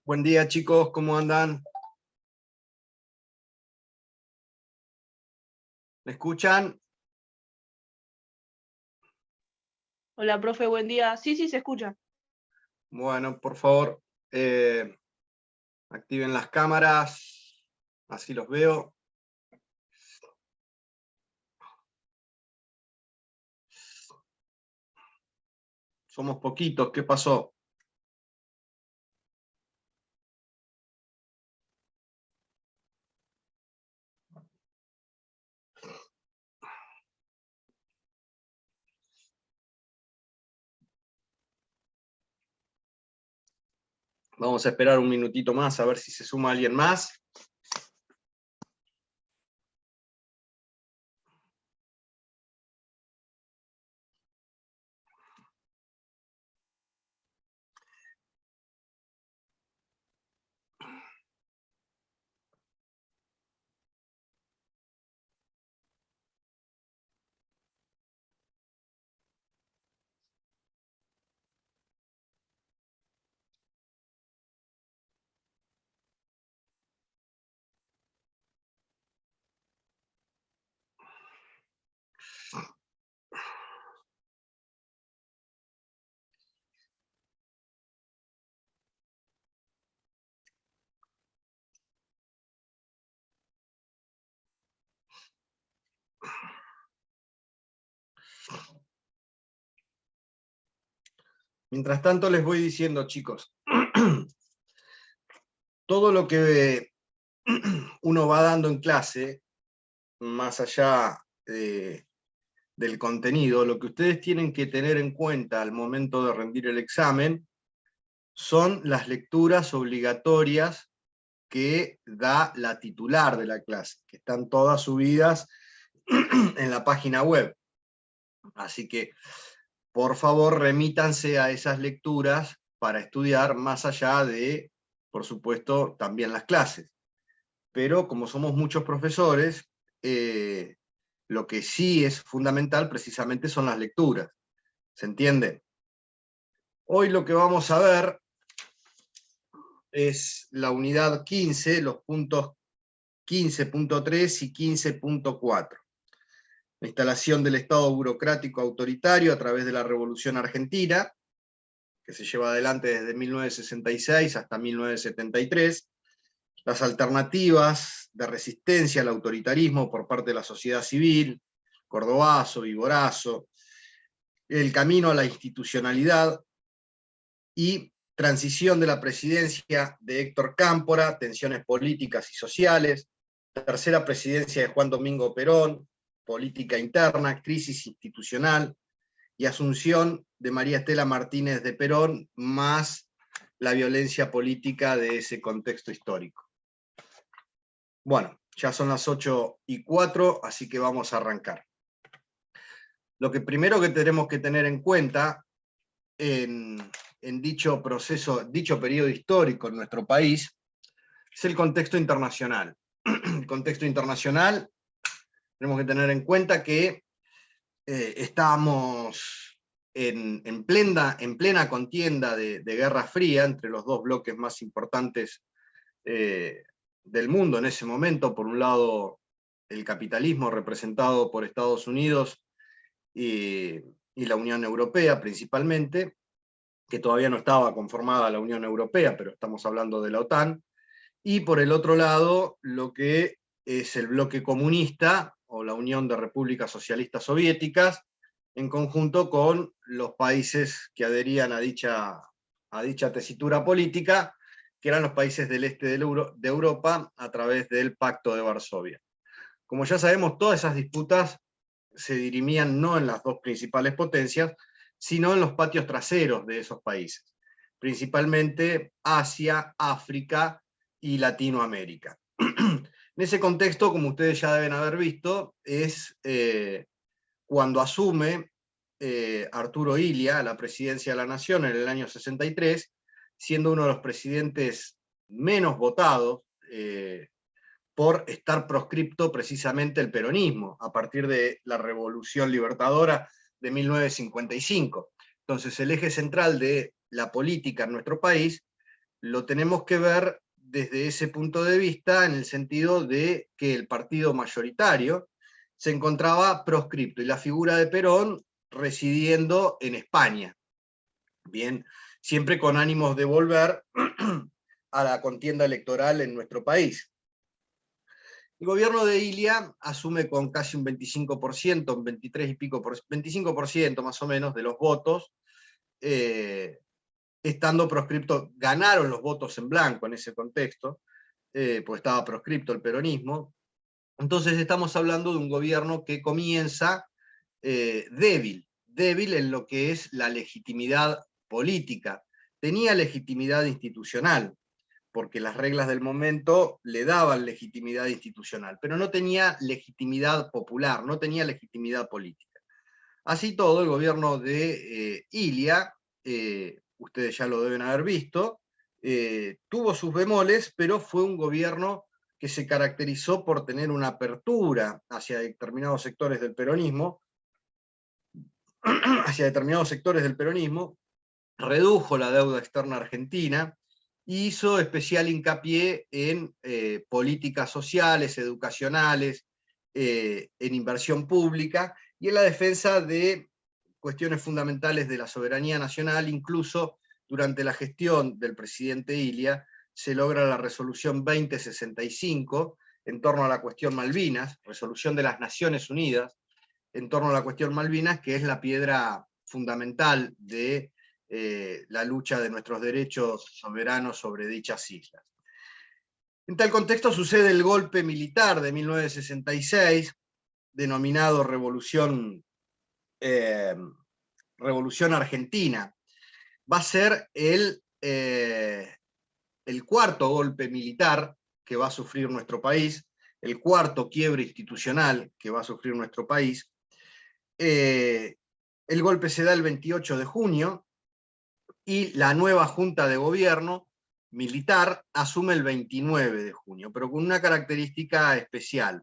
Buen día, chicos, ¿cómo andan? ¿Me escuchan? Hola, profe, buen día. Sí, sí, se escucha. Bueno, por favor, activen las cámaras, así los veo. Somos poquitos, ¿qué pasó? Vamos a esperar un minutito más a ver si se suma alguien más. Mientras tanto les voy diciendo, chicos, todo lo que uno va dando en clase, más allá del contenido, lo que ustedes tienen que tener en cuenta al momento de rendir el examen son las lecturas obligatorias que da la titular de la clase, que están todas subidas en la página web. Así que, por favor, remítanse a esas lecturas para estudiar más allá de, por supuesto, también las clases. Pero como somos muchos profesores, lo que sí es fundamental precisamente son las lecturas. ¿Se entiende? Hoy lo que vamos a ver es la unidad 15, los puntos 15.3 y 15.4. La instalación del Estado burocrático autoritario a través de la Revolución Argentina, que se lleva adelante desde 1966 hasta 1973, las alternativas de resistencia al autoritarismo por parte de la sociedad civil, Cordobazo, Viborazo, el camino a la institucionalidad y transición de la presidencia de Héctor Cámpora, tensiones políticas y sociales, tercera presidencia de Juan Domingo Perón, política interna, crisis institucional y asunción de María Estela Martínez de Perón, más la violencia política de ese contexto histórico. Bueno, ya son las 8:04, así que vamos a arrancar. Lo que primero que tenemos que tener en cuenta en dicho proceso, dicho periodo histórico en nuestro país, es el contexto internacional. El contexto internacional, tenemos que tener en cuenta que estábamos en plena contienda de Guerra Fría entre los dos bloques más importantes del mundo en ese momento. Por un lado, el capitalismo representado por Estados Unidos y la Unión Europea principalmente, que todavía no estaba conformada la Unión Europea, pero estamos hablando de la OTAN, y por el otro lado, lo que es el bloque comunista, o la Unión de Repúblicas Socialistas Soviéticas, en conjunto con los países que adherían a dicha tesitura política, que eran los países del este de Europa, a través del Pacto de Varsovia. Como ya sabemos, todas esas disputas se dirimían no en las dos principales potencias, sino en los patios traseros de esos países, principalmente Asia, África y Latinoamérica. En ese contexto, como ustedes ya deben haber visto, es cuando asume Arturo Illia la presidencia de la Nación en el año 63, siendo uno de los presidentes menos votados, por estar proscripto precisamente el peronismo, a partir de la Revolución Libertadora de 1955. Entonces, el eje central de la política en nuestro país lo tenemos que ver desde ese punto de vista, en el sentido de que el partido mayoritario se encontraba proscripto, y la figura de Perón residiendo en España. Bien, siempre con ánimos de volver a la contienda electoral en nuestro país. El gobierno de Ilia asume con casi un 25%, un 23 y pico, 25% más o menos de los votos, estando proscripto. Ganaron los votos en blanco en ese contexto, pues estaba proscripto el peronismo. Entonces estamos hablando de un gobierno que comienza débil en lo que es la legitimidad política. Tenía legitimidad institucional, porque las reglas del momento le daban legitimidad institucional, pero no tenía legitimidad popular, no tenía legitimidad política. Así todo, el gobierno de Ilia, ustedes ya lo deben haber visto, tuvo sus bemoles, pero fue un gobierno que se caracterizó por tener una apertura hacia determinados sectores del peronismo, redujo la deuda externa argentina, hizo especial hincapié en políticas sociales, educacionales, en inversión pública y en la defensa de cuestiones fundamentales de la soberanía nacional. Incluso durante la gestión del presidente Ilia se logra la resolución 2065 en torno a la cuestión Malvinas, resolución de las Naciones Unidas en torno a la cuestión Malvinas, que es la piedra fundamental de la lucha de nuestros derechos soberanos sobre dichas islas. En tal contexto sucede el golpe militar de 1966, denominado Revolución Argentina. Va a ser el cuarto golpe militar que va a sufrir nuestro país, el cuarto quiebre institucional que va a sufrir nuestro país. El golpe se da el 28 de junio, y la nueva Junta de Gobierno militar asume el 29 de junio, pero con una característica especial.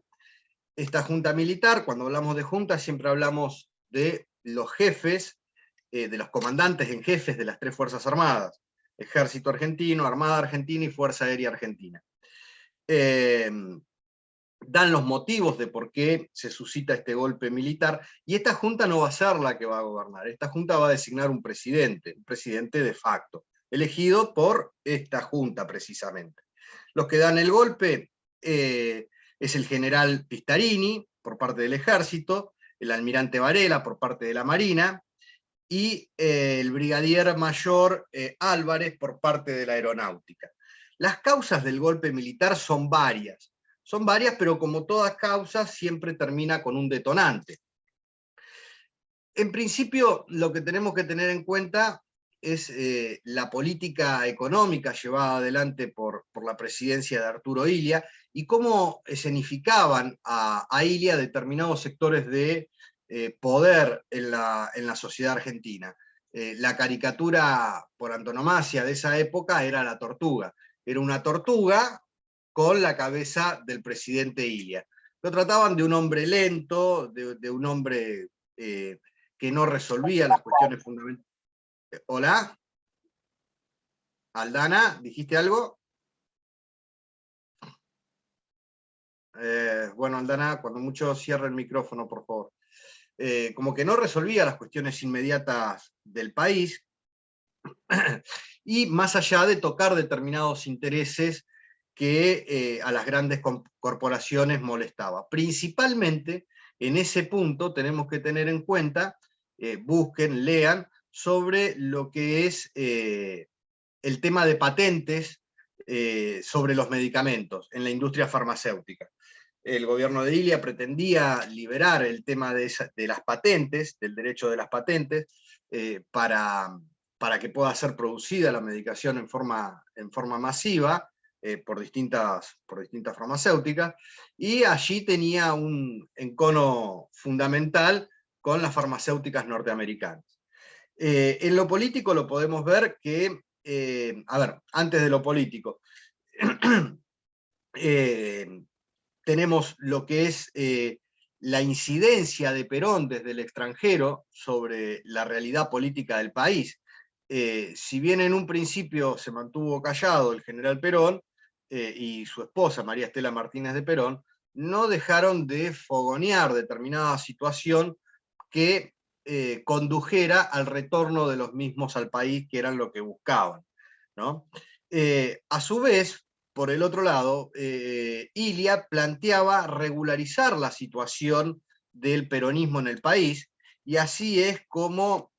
Esta Junta militar, cuando hablamos de Junta, siempre hablamos de los jefes, de los comandantes en jefes de las tres Fuerzas Armadas: Ejército Argentino, Armada Argentina y Fuerza Aérea Argentina. Dan los motivos de por qué se suscita este golpe militar, y esta Junta no va a ser la que va a gobernar. Esta Junta va a designar un presidente de facto, elegido por esta Junta precisamente. Los que dan el golpe es el general Pistarini, por parte del Ejército, el almirante Varela, por parte de la Marina, y el brigadier mayor Álvarez, por parte de la Aeronáutica. Las causas del golpe militar son varias, pero como todas causas siempre termina con un detonante. En principio, lo que tenemos que tener en cuenta es la política económica llevada adelante por la presidencia de Arturo Illia, y cómo escenificaban a Illia determinados sectores de poder en la sociedad argentina. La caricatura por antonomasia de esa época era la tortuga. Era una tortuga con la cabeza del presidente Illia. Lo trataban de un hombre lento, de un hombre que no resolvía las cuestiones fundamentales. ¿Hola? Aldana, ¿dijiste algo? Bueno, Aldana, cuando mucho cierra el micrófono, por favor. Como que no resolvía las cuestiones inmediatas del país, y más allá de tocar determinados intereses que a las grandes corporaciones molestaba. Principalmente, en ese punto tenemos que tener en cuenta, busquen, lean, sobre lo que es el tema de patentes sobre los medicamentos en la industria farmacéutica. El gobierno de Illia pretendía liberar el tema de las patentes, del derecho de las patentes, para que pueda ser producida la medicación en forma masiva por distintas farmacéuticas, y allí tenía un encono fundamental con las farmacéuticas norteamericanas. En lo político lo podemos ver que, antes de lo político, tenemos lo que es la incidencia de Perón desde el extranjero sobre la realidad política del país. si bien en un principio se mantuvo callado el general Perón y su esposa María Estela Martínez de Perón, no dejaron de fogonear determinada situación que condujera al retorno de los mismos al país, que eran lo que buscaban, ¿no? A su vez, por el otro lado, Ilia planteaba regularizar la situación del peronismo en el país, y así es como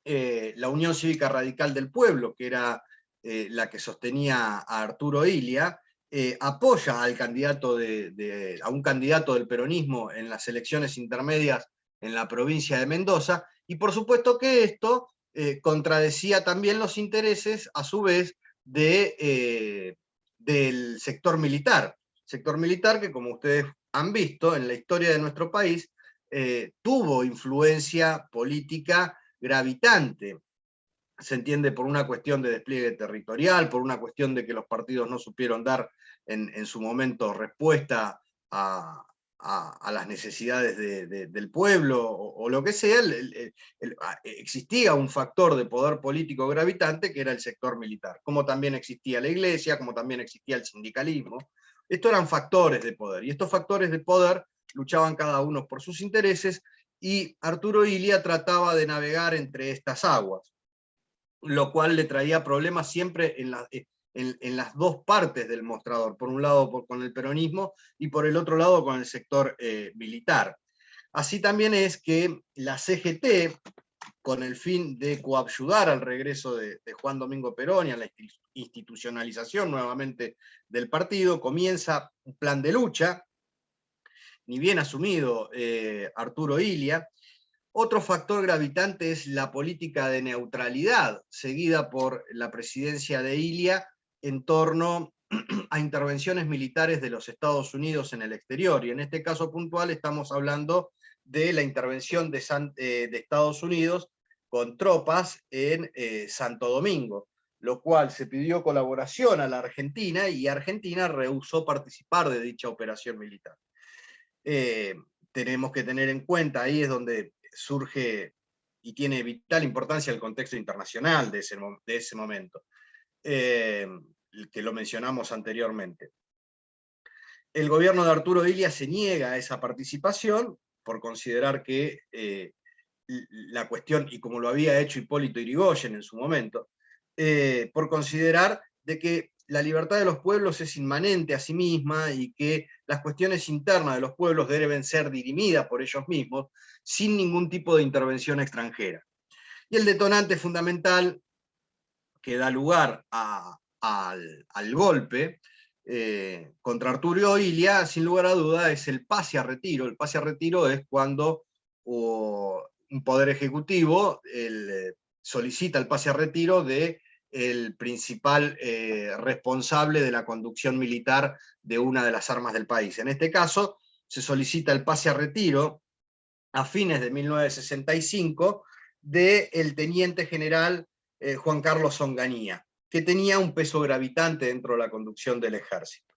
la Unión Cívica Radical del Pueblo, que era la que sostenía a Arturo Ilia, apoya al candidato a un candidato del peronismo en las elecciones intermedias en la provincia de Mendoza, y por supuesto que esto contradecía también los intereses, a su vez, del sector militar que, como ustedes han visto en la historia de nuestro país, tuvo influencia política gravitante. Se entiende por una cuestión de despliegue territorial, por una cuestión de que los partidos no supieron dar en su momento respuesta a las necesidades del pueblo o lo que sea. Existía un factor de poder político gravitante que era el sector militar, como también existía la iglesia, como también existía el sindicalismo. Estos eran factores de poder, y estos factores de poder luchaban cada uno por sus intereses, y Arturo Ilia trataba de navegar entre estas aguas, lo cual le traía problemas siempre en las dos partes del mostrador, por un lado con el peronismo y por el otro lado con el sector militar. Así también es que la CGT, con el fin de coadyuvar al regreso de Juan Domingo Perón y a la institucionalización nuevamente del partido, comienza un plan de lucha, ni bien asumido Arturo Ilia. Otro factor gravitante es la política de neutralidad seguida por la presidencia de Ilia en torno a intervenciones militares de los Estados Unidos en el exterior, y en este caso puntual estamos hablando de la intervención de Estados Unidos con tropas en Santo Domingo, lo cual se pidió colaboración a la Argentina, y Argentina rehusó participar de dicha operación militar. Tenemos que tener en cuenta, ahí es donde surge y tiene vital importancia el contexto internacional de ese momento, que lo mencionamos anteriormente. El gobierno de Arturo Ilia se niega a esa participación por considerar que la cuestión, y como lo había hecho Hipólito Yrigoyen en su momento, por considerar de que la libertad de los pueblos es inmanente a sí misma y que las cuestiones internas de los pueblos deben ser dirimidas por ellos mismos sin ningún tipo de intervención extranjera. Y el detonante fundamental que da lugar al golpe contra Arturo Ilia, sin lugar a duda, es el pase a retiro. El pase a retiro es cuando un poder ejecutivo solicita el pase a retiro de el principal responsable de la conducción militar de una de las armas del país. En este caso, se solicita el pase a retiro a fines de 1965 del teniente general Juan Carlos Onganía, que tenía un peso gravitante dentro de la conducción del ejército.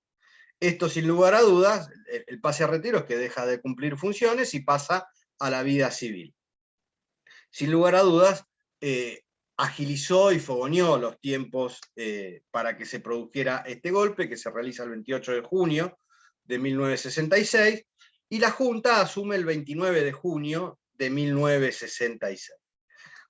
Esto, sin lugar a dudas, el pase a retiro es que deja de cumplir funciones y pasa a la vida civil. Sin lugar a dudas, agilizó y fogoneó los tiempos para que se produjera este golpe, que se realiza el 28 de junio de 1966, y la Junta asume el 29 de junio de 1966.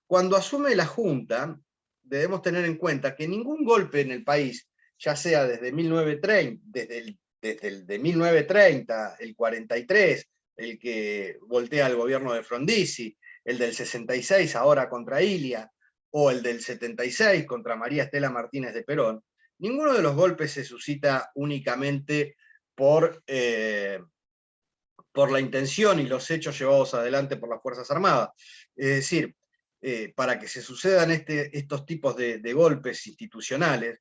Cuando asume la Junta, debemos tener en cuenta que ningún golpe en el país, ya sea desde 1930, desde el de 1930, el 43, el que voltea al gobierno de Frondizi, el del 66 ahora contra Ilia, o el del 76 contra María Estela Martínez de Perón, ninguno de los golpes se suscita únicamente por la intención y los hechos llevados adelante por las Fuerzas Armadas. Es decir, para que se sucedan estos tipos de golpes institucionales,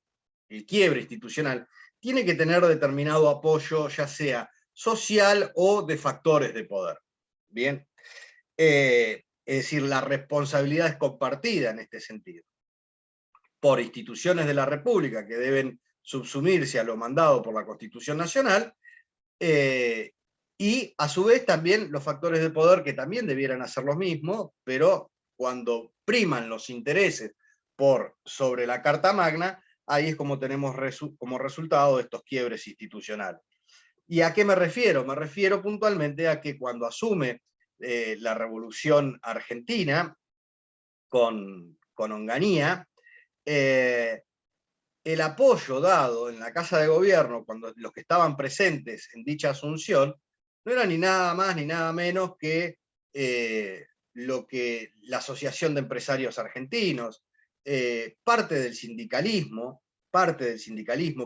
el quiebre institucional, tiene que tener determinado apoyo, ya sea social o de factores de poder. Bien, es decir, la responsabilidad es compartida en este sentido, por instituciones de la República que deben subsumirse a lo mandado por la Constitución Nacional, y a su vez también los factores de poder que también debieran hacer lo mismo, pero cuando priman los intereses por sobre la Carta Magna, ahí es como tenemos como resultado de estos quiebres institucionales. ¿Y a qué me refiero? Me refiero puntualmente a que cuando asume la Revolución Argentina con Onganía, el apoyo dado en la Casa de Gobierno, cuando los que estaban presentes en dicha asunción, no era ni nada más ni nada menos que lo que la Asociación de Empresarios Argentinos, parte del sindicalismo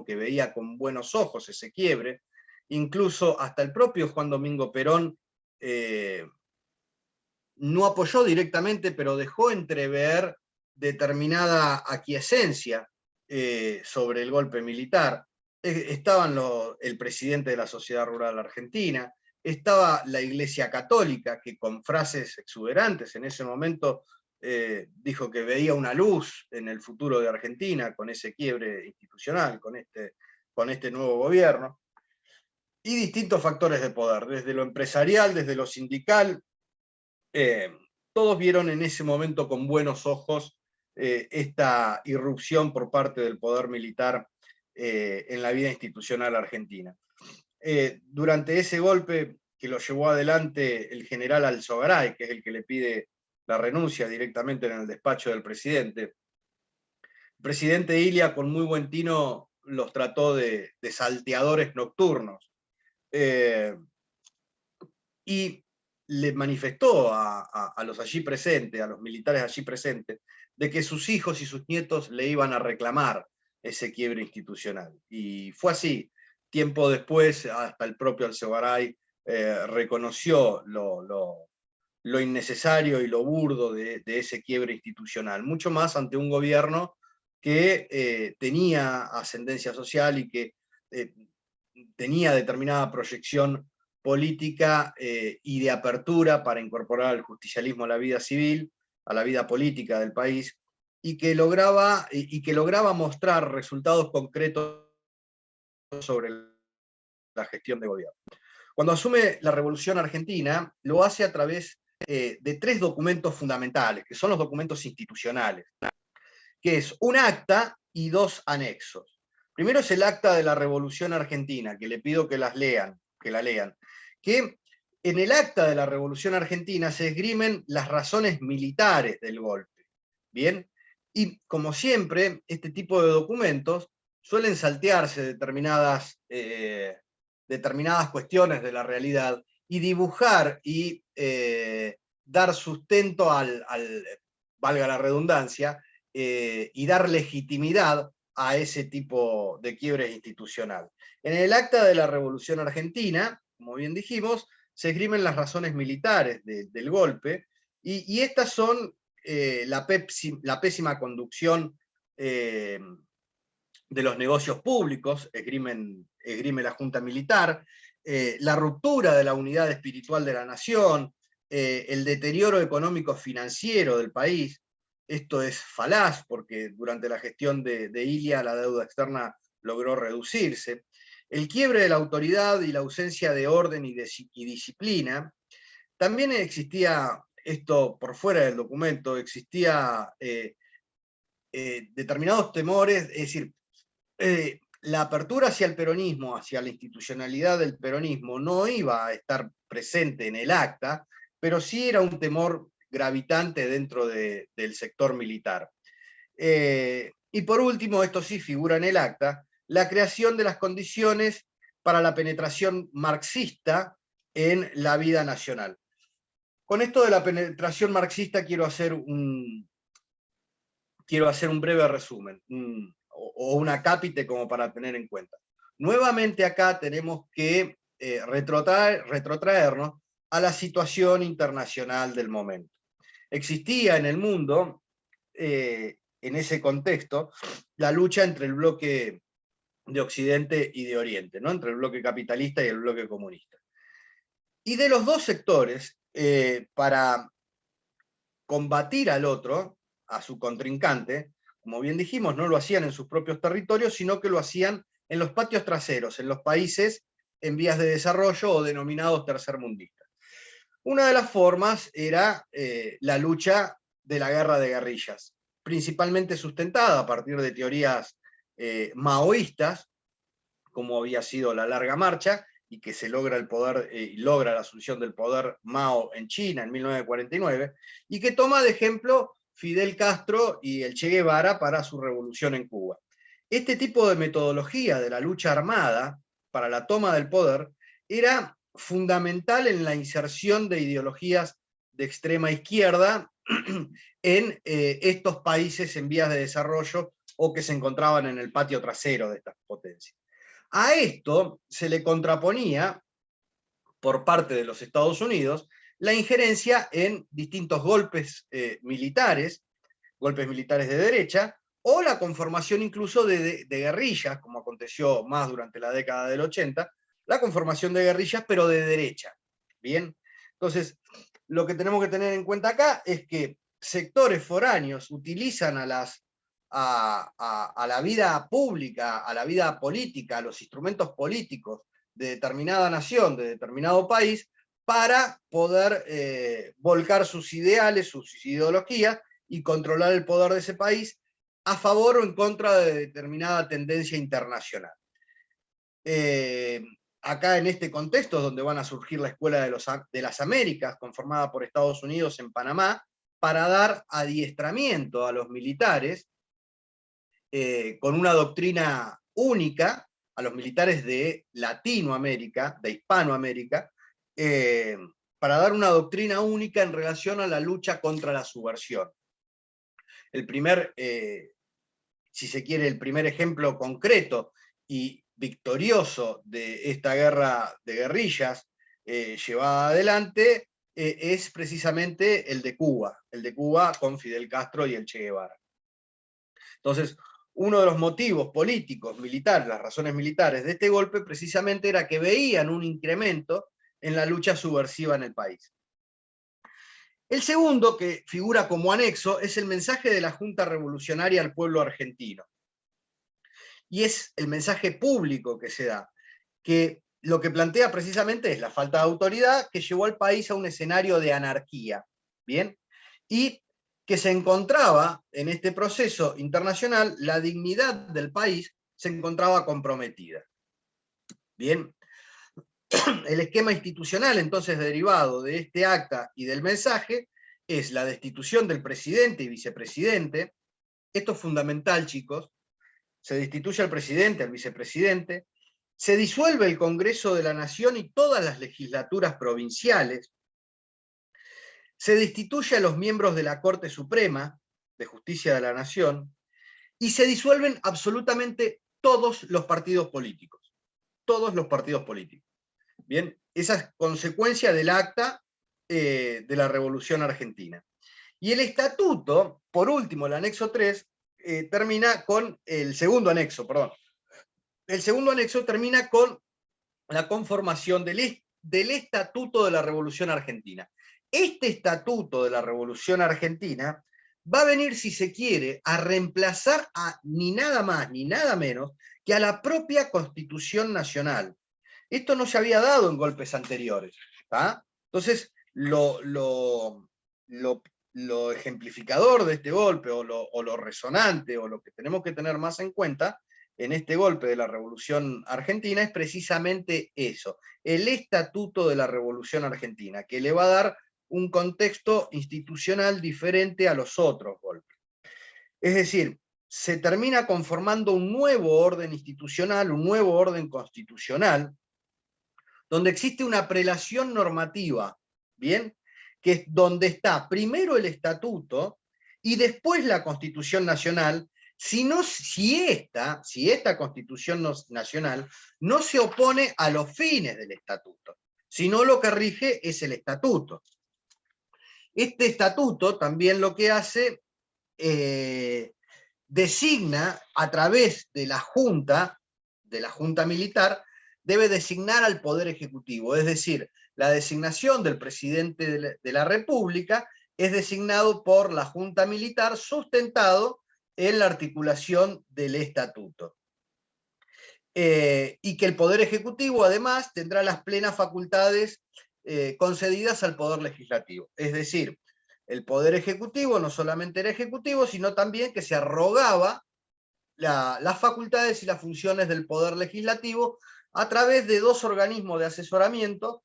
que veía con buenos ojos ese quiebre, incluso hasta el propio Juan Domingo Perón no apoyó directamente, pero dejó entrever determinada aquiescencia sobre el golpe militar. Estaban el presidente de la Sociedad Rural Argentina, estaba la Iglesia Católica, que con frases exuberantes en ese momento dijo que veía una luz en el futuro de Argentina con ese quiebre institucional, con este nuevo gobierno, y distintos factores de poder, desde lo empresarial, desde lo sindical. Todos vieron en ese momento con buenos ojos esta irrupción por parte del poder militar en la vida institucional argentina. Durante ese golpe que lo llevó adelante el general Alzogaray, que es el que le pide la renuncia directamente en el despacho del presidente, el presidente Ilia con muy buen tino los trató de salteadores nocturnos. Y le manifestó a los allí presentes, a los militares allí presentes, de que sus hijos y sus nietos le iban a reclamar ese quiebre institucional. Y fue así. Tiempo después, hasta el propio Alzogaray reconoció lo innecesario y lo burdo de ese quiebre institucional, mucho más ante un gobierno que tenía ascendencia social y que tenía determinada proyección política y de apertura para incorporar el justicialismo a la vida civil, a la vida política del país, y que lograba mostrar resultados concretos sobre la gestión de gobierno. Cuando asume la Revolución Argentina, lo hace a través de 3 documentos fundamentales, que son los documentos institucionales, que es un acta y 2 anexos. Primero es el acta de la Revolución Argentina, que le pido que la lean, que en el acta de la Revolución Argentina se esgrimen las razones militares del golpe. ¿Bien? Y como siempre, este tipo de documentos suelen saltearse determinadas cuestiones de la realidad y dibujar y dar sustento valga la redundancia, y dar legitimidad a ese tipo de quiebre institucional. En el acta de la Revolución Argentina, como bien dijimos, se esgrimen las razones militares del golpe, y estas son la pésima conducción de los negocios públicos, esgrime la Junta Militar, la ruptura de la unidad espiritual de la nación, el deterioro económico financiero del país. Esto es falaz porque durante la gestión de Ilia la deuda externa logró reducirse. El quiebre de la autoridad y la ausencia de orden y disciplina. También existía, esto por fuera del documento, existía determinados temores, es decir, la apertura hacia el peronismo, hacia la institucionalidad del peronismo, no iba a estar presente en el acta, pero sí era un temor gravitante dentro del sector militar. Y por último, esto sí figura en el acta, la creación de las condiciones para la penetración marxista en la vida nacional. Con esto de la penetración marxista quiero hacer un breve resumen, o un acápite como para tener en cuenta. Nuevamente acá tenemos que retrotraernos a la situación internacional del momento. Existía en el mundo, en ese contexto, la lucha entre el bloque de Occidente y de Oriente, ¿no? Entre el bloque capitalista y el bloque comunista. Y de los dos sectores, para combatir al otro, a su contrincante, como bien dijimos, no lo hacían en sus propios territorios, sino que lo hacían en los patios traseros, en los países en vías de desarrollo o denominados tercermundistas. Una de las formas era la lucha de la guerra de guerrillas. principalmente sustentada a partir de teorías maoístas, como había sido la Larga Marcha, y que se logra el poder, logra la asunción del poder Mao en China en 1949, y que toma de ejemplo Fidel Castro y el Che Guevara para su revolución en Cuba. Este tipo de metodología de la lucha armada para la toma del poder era fundamental en la inserción de ideologías de extrema izquierda en estos países en vías de desarrollo o que se encontraban en el patio trasero de estas potencias. A esto se le contraponía, por parte de los Estados Unidos, la injerencia en distintos golpes militares de derecha, o la conformación incluso de guerrillas, como aconteció más durante la década del 80, la conformación de guerrillas, pero de derecha. Bien, entonces, lo que tenemos que tener en cuenta acá es que sectores foráneos utilizan a la vida pública, a la vida política, a los instrumentos políticos de determinada nación, de determinado país, para poder volcar sus ideales, sus ideologías, y controlar el poder de ese país a favor o en contra de determinada tendencia internacional. Acá en este contexto es donde van a surgir la Escuela de las Américas, conformada por Estados Unidos en Panamá, para dar adiestramiento a los militares con una doctrina única, a los militares de Latinoamérica, de Hispanoamérica, para dar una doctrina única en relación a la lucha contra la subversión. El primer, si se quiere, el primer ejemplo concreto y victorioso de esta guerra de guerrillas llevada adelante es precisamente el de Cuba con Fidel Castro y el Che Guevara. Entonces, uno de los motivos políticos, militares, las razones militares de este golpe, precisamente era que veían un incremento en la lucha subversiva en el país. El segundo, que figura como anexo, es el mensaje de la Junta Revolucionaria al pueblo argentino. Y es el mensaje público que se da, que lo que plantea precisamente es la falta de autoridad que llevó al país a un escenario de anarquía, ¿bien? Y que se encontraba en este proceso internacional, la dignidad del país se encontraba comprometida. Bien, el esquema institucional entonces derivado de este acta y del mensaje es la destitución del presidente y vicepresidente. Esto es fundamental, chicos. Se destituye al presidente, al vicepresidente, se disuelve el Congreso de la Nación y todas las legislaturas provinciales, se destituye a los miembros de la Corte Suprema de Justicia de la Nación y se disuelven absolutamente todos los partidos políticos. Todos los partidos políticos. Bien, esa es consecuencia del acta de la Revolución Argentina. Y el estatuto, por último, el anexo 3, termina con el segundo anexo, perdón. El segundo anexo termina con la conformación del Estatuto de la Revolución Argentina. Este Estatuto de la Revolución Argentina va a venir, si se quiere, a reemplazar a ni nada más ni nada menos que a la propia Constitución Nacional. Esto no se había dado en golpes anteriores. ¿tá? Entonces, lo ejemplificador de este golpe, o lo resonante, o lo que tenemos que tener más en cuenta en este golpe de la Revolución Argentina es precisamente eso, el Estatuto de la Revolución Argentina, que le va a dar un contexto institucional diferente a los otros golpes. Es decir, se termina conformando un nuevo orden institucional, un nuevo orden constitucional, donde existe una prelación normativa, ¿bien? Que es donde está primero el estatuto y después la Constitución Nacional, si esta Constitución Nacional no se opone a los fines del estatuto, sino lo que rige es el estatuto. Este estatuto también lo que hace, designa a través de la Junta Militar, debe designar al Poder Ejecutivo, es decir, la designación del presidente de la República es designado por la Junta Militar, sustentado en la articulación del Estatuto. Y que el Poder Ejecutivo, además, tendrá las plenas facultades concedidas al Poder Legislativo. Es decir, el poder ejecutivo no solamente era ejecutivo, sino también que se arrogaba las facultades y las funciones del poder legislativo a través de dos organismos de asesoramiento,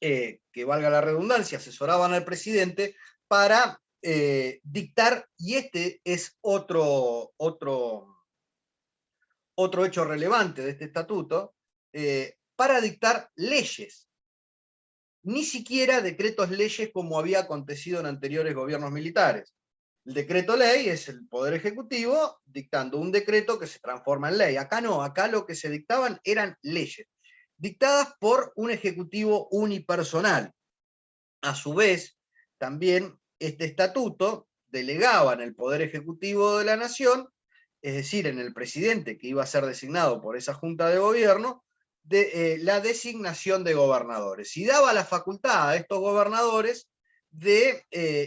que valga la redundancia, asesoraban al presidente para dictar, y este es otro hecho relevante de este estatuto, para dictar leyes, ni siquiera decretos leyes como había acontecido en anteriores gobiernos militares. El decreto ley es el poder ejecutivo dictando un decreto que se transforma en ley. Acá no, acá lo que se dictaban eran leyes, dictadas por un ejecutivo unipersonal. A su vez, también este estatuto delegaba en el poder ejecutivo de la nación, es decir, en el presidente que iba a ser designado por esa junta de gobierno, la designación de gobernadores, y daba la facultad a estos gobernadores de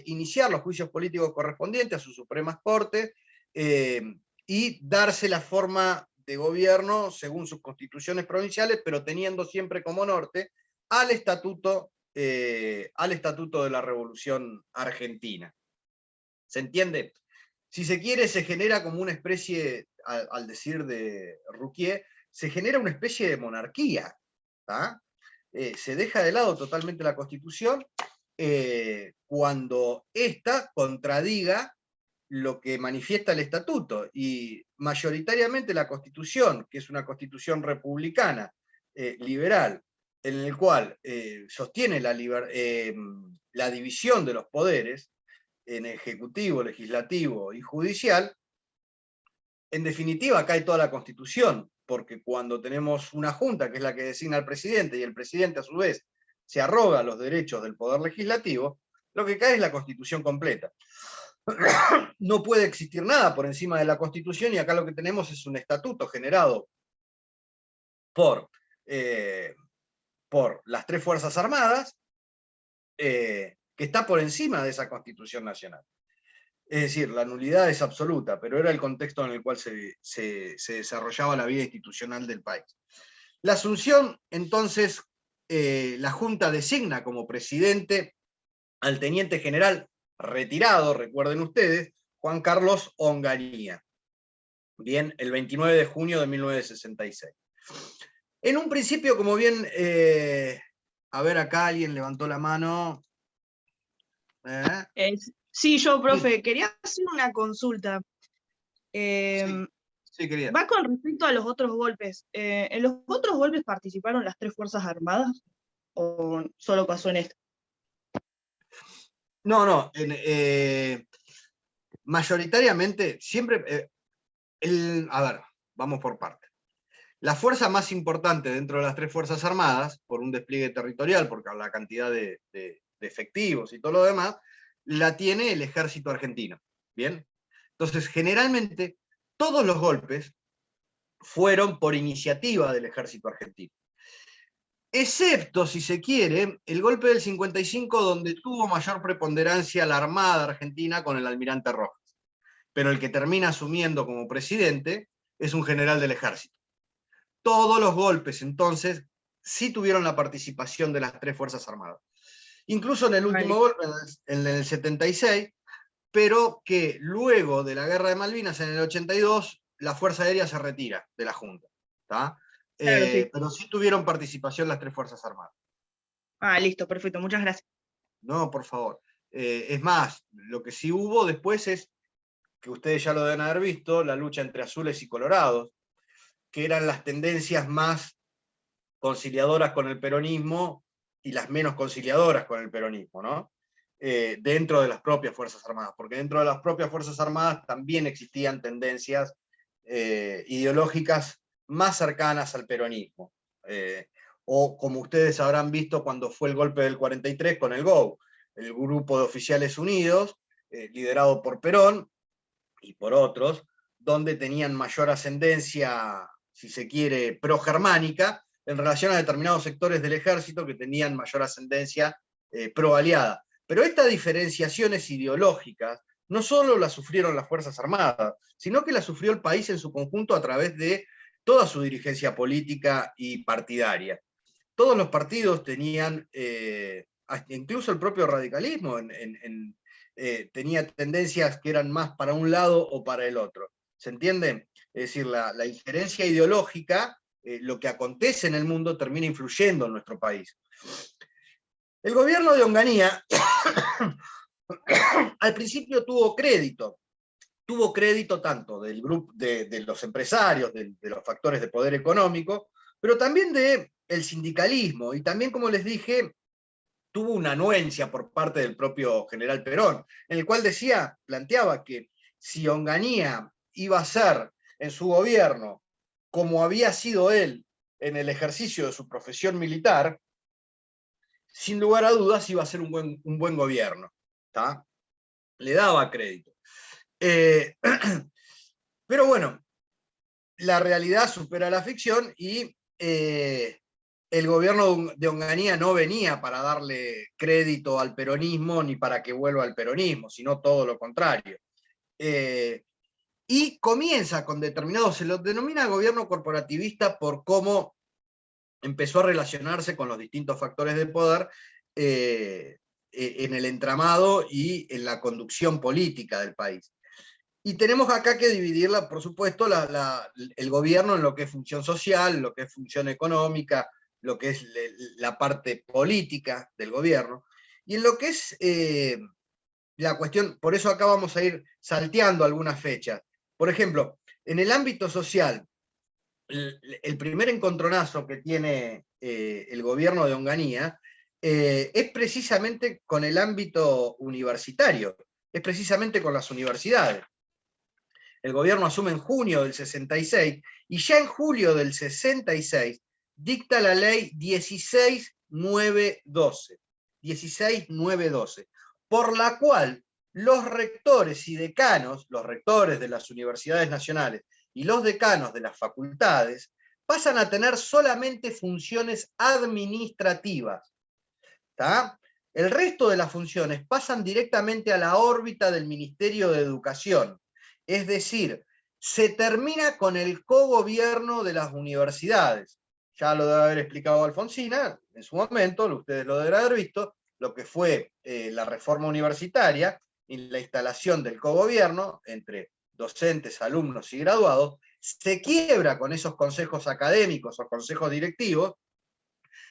iniciar los juicios políticos correspondientes a sus supremas cortes y darse la forma de gobierno según sus constituciones provinciales, pero teniendo siempre como norte al estatuto de la Revolución Argentina. ¿Se entiende? Si se quiere, se genera como una especie, al decir de Ruquier, se genera una especie de monarquía. Se deja de lado totalmente la Constitución cuando ésta contradiga lo que manifiesta el estatuto, y mayoritariamente la Constitución, que es una Constitución republicana, liberal, en el cual sostiene la división de los poderes en ejecutivo, legislativo y judicial. En definitiva, cae toda la Constitución, porque cuando tenemos una junta que es la que designa al presidente, y el presidente a su vez se arroga los derechos del poder legislativo, lo que cae es la Constitución completa. No puede existir nada por encima de la Constitución, y acá lo que tenemos es un estatuto generado por las tres Fuerzas Armadas, que está por encima de esa Constitución nacional. Es decir, la nulidad es absoluta, pero era el contexto en el cual se desarrollaba la vida institucional del país. La asunción, entonces, la Junta designa como presidente al teniente general retirado, recuerden ustedes, Juan Carlos Onganía. Bien, el 29 de junio de 1966. En un principio, como bien, a ver, acá alguien levantó la mano. Sí, yo, profe, quería hacer una consulta. Sí, querida. Va con respecto a los otros golpes. ¿En los otros golpes participaron las tres Fuerzas Armadas o solo pasó en esto? No, mayoritariamente, siempre, a ver, vamos por partes. La fuerza más importante dentro de las tres Fuerzas Armadas, por un despliegue territorial, porque la cantidad de efectivos y todo lo demás, la tiene el ejército argentino. ¿Bien? Entonces, generalmente, todos los golpes fueron por iniciativa del ejército argentino. Excepto, si se quiere, el golpe del 55, donde tuvo mayor preponderancia la Armada Argentina con el almirante Rojas. Pero el que termina asumiendo como presidente es un general del ejército. Todos los golpes, entonces, sí tuvieron la participación de las tres Fuerzas Armadas. Incluso en el último golpe, en el 76, pero que luego de la Guerra de Malvinas, en el 82, la Fuerza Aérea se retira de la Junta. ¿Está? Claro, sí. Pero sí tuvieron participación las tres Fuerzas Armadas. Listo, perfecto, muchas gracias. No, por favor. Es más, lo que sí hubo después es, que ustedes ya lo deben haber visto, la lucha entre azules y colorados, que eran las tendencias más conciliadoras con el peronismo y las menos conciliadoras con el peronismo, ¿no? Dentro de las propias Fuerzas Armadas, porque dentro de las propias Fuerzas Armadas también existían tendencias ideológicas más cercanas al peronismo. O como ustedes habrán visto cuando fue el golpe del 43 con el GOU, el Grupo de Oficiales Unidos, liderado por Perón y por otros, donde tenían mayor ascendencia, si se quiere, pro-germánica, en relación a determinados sectores del ejército que tenían mayor ascendencia pro-aliada. Pero estas diferenciaciones ideológicas no solo las sufrieron las Fuerzas Armadas, sino que las sufrió el país en su conjunto a través de toda su dirigencia política y partidaria. todos los partidos tenían, incluso el propio radicalismo, tenía tendencias que eran más para un lado o para el otro. ¿Se entiende? Es decir, la injerencia ideológica, lo que acontece en el mundo, termina influyendo en nuestro país. El gobierno de Onganía al principio tuvo crédito tanto del grupo de los empresarios, de los factores de poder económico, pero también del sindicalismo, y también, como les dije, tuvo una anuencia por parte del propio general Perón, en el cual planteaba que si Onganía iba a ser en su gobierno como había sido él en el ejercicio de su profesión militar, sin lugar a dudas iba a ser un buen gobierno. ¿Tá? Le daba crédito. Pero bueno, la realidad supera la ficción y el gobierno de Onganía no venía para darle crédito al peronismo ni para que vuelva al peronismo, sino todo lo contrario. Y comienza con determinados, se lo denomina gobierno corporativista por cómo empezó a relacionarse con los distintos factores de poder en el entramado y en la conducción política del país. Y tenemos acá que dividirla, por supuesto, el gobierno en lo que es función social, lo que es función económica, lo que es la parte política del gobierno, y en lo que es la cuestión, por eso acá vamos a ir salteando algunas fechas. Por ejemplo, en el ámbito social, el primer encontronazo que tiene el gobierno de Onganía es precisamente con el ámbito universitario, es precisamente con las universidades. El gobierno asume en junio del 66 y ya en julio del 66 dicta la ley 16912, por la cual los rectores y decanos, los rectores de las universidades nacionales y los decanos de las facultades, pasan a tener solamente funciones administrativas. ¿Tá? El resto de las funciones pasan directamente a la órbita del Ministerio de Educación. Es decir, se termina con el cogobierno de las universidades. Ya lo debe haber explicado Alfonsina en su momento, ustedes lo deberán haber visto, lo que fue la reforma universitaria y la instalación del cogobierno entre docentes, alumnos y graduados, se quiebra con esos consejos académicos o consejos directivos,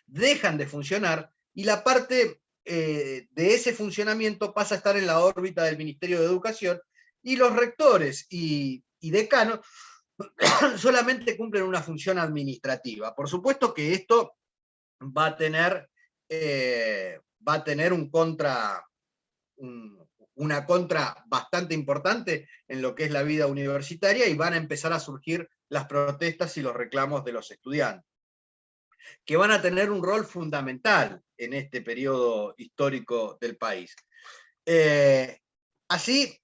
dejan de funcionar y la parte de ese funcionamiento pasa a estar en la órbita del Ministerio de Educación y los rectores y decanos solamente cumplen una función administrativa. Por supuesto que esto va a tener una contra bastante importante en lo que es la vida universitaria y van a empezar a surgir las protestas y los reclamos de los estudiantes, que van a tener un rol fundamental en este periodo histórico del país. Así,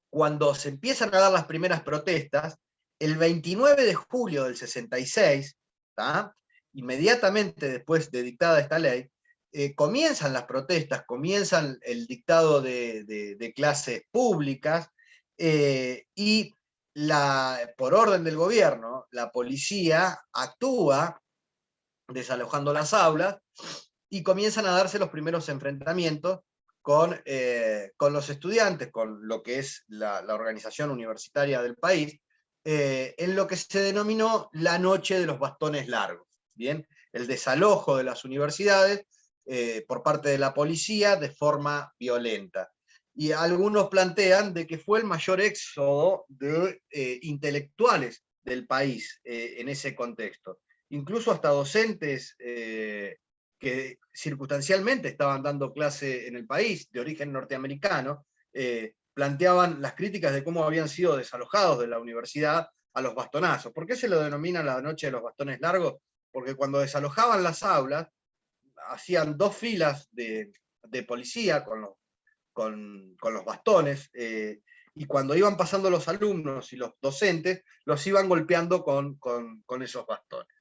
cuando se empiezan a dar las primeras protestas, el 29 de julio del 66, ¿tá? Inmediatamente después de dictada esta ley, comienzan las protestas, comienzan el dictado de clases públicas, y por orden del gobierno, la policía actúa desalojando las aulas, y comienzan a darse los primeros enfrentamientos con los estudiantes, con lo que es la organización universitaria del país, en lo que se denominó la noche de los bastones largos. ¿Bien? El desalojo de las universidades por parte de la policía de forma violenta. Y algunos plantean de que fue el mayor éxodo de intelectuales del país en ese contexto. Incluso hasta docentes que circunstancialmente estaban dando clase en el país, de origen norteamericano, planteaban las críticas de cómo habían sido desalojados de la universidad a los bastonazos. ¿Por qué se lo denomina la noche de los bastones largos? Porque cuando desalojaban las aulas, hacían 2 filas de policía con los bastones, y cuando iban pasando los alumnos y los docentes, los iban golpeando con esos bastones.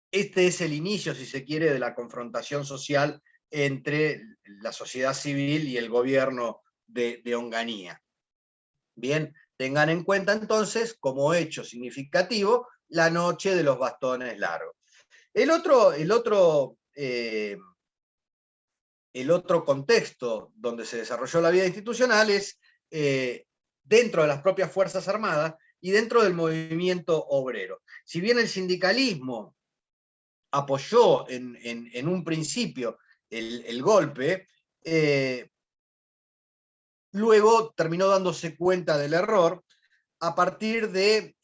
Este es el inicio, si se quiere, de la confrontación social entre la sociedad civil y el gobierno de Onganía. Bien, tengan en cuenta entonces, como hecho significativo, la noche de los bastones largos. El otro contexto donde se desarrolló la vida institucional es dentro de las propias Fuerzas Armadas y dentro del movimiento obrero. Si bien el sindicalismo apoyó en un principio el golpe, luego terminó dándose cuenta del error a partir del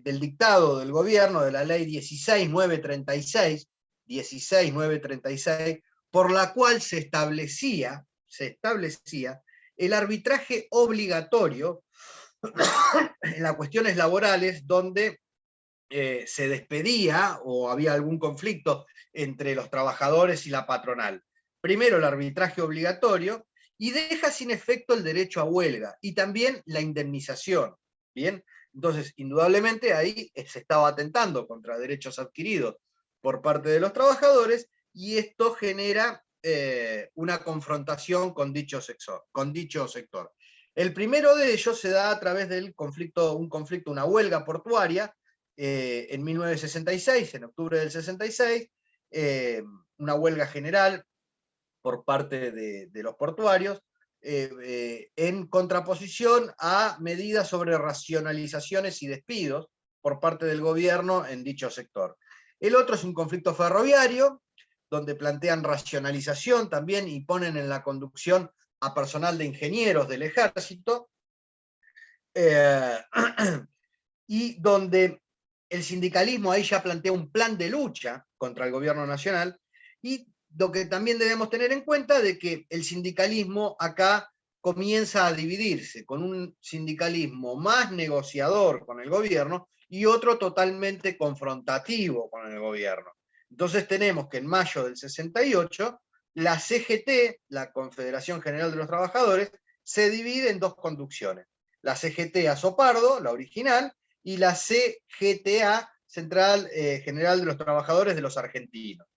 dictado del gobierno de la ley 16936, por la cual se establecía el arbitraje obligatorio en las cuestiones laborales donde se despedía o había algún conflicto entre los trabajadores y la patronal. Primero el arbitraje obligatorio y deja sin efecto el derecho a huelga y también la indemnización. ¿Bien? Entonces, indudablemente ahí se estaba atentando contra derechos adquiridos por parte de los trabajadores y esto genera una confrontación con dicho sector. El primero de ellos se da a través del conflicto, una huelga portuaria, en 1966, en octubre del 66, una huelga general por parte de los portuarios, en contraposición a medidas sobre racionalizaciones y despidos por parte del gobierno en dicho sector. El otro es un conflicto ferroviario, donde plantean racionalización también y ponen en la conducción a personal de ingenieros del ejército, y donde el sindicalismo ahí ya plantea un plan de lucha contra el gobierno nacional, y lo que también debemos tener en cuenta de que el sindicalismo acá comienza a dividirse, con un sindicalismo más negociador con el gobierno y otro totalmente confrontativo con el gobierno. Entonces tenemos que en mayo del 68, la CGT, la Confederación General de los Trabajadores, se divide en dos conducciones. La CGT Azopardo, la original, y la CGTA, Central General de los Trabajadores de los Argentinos.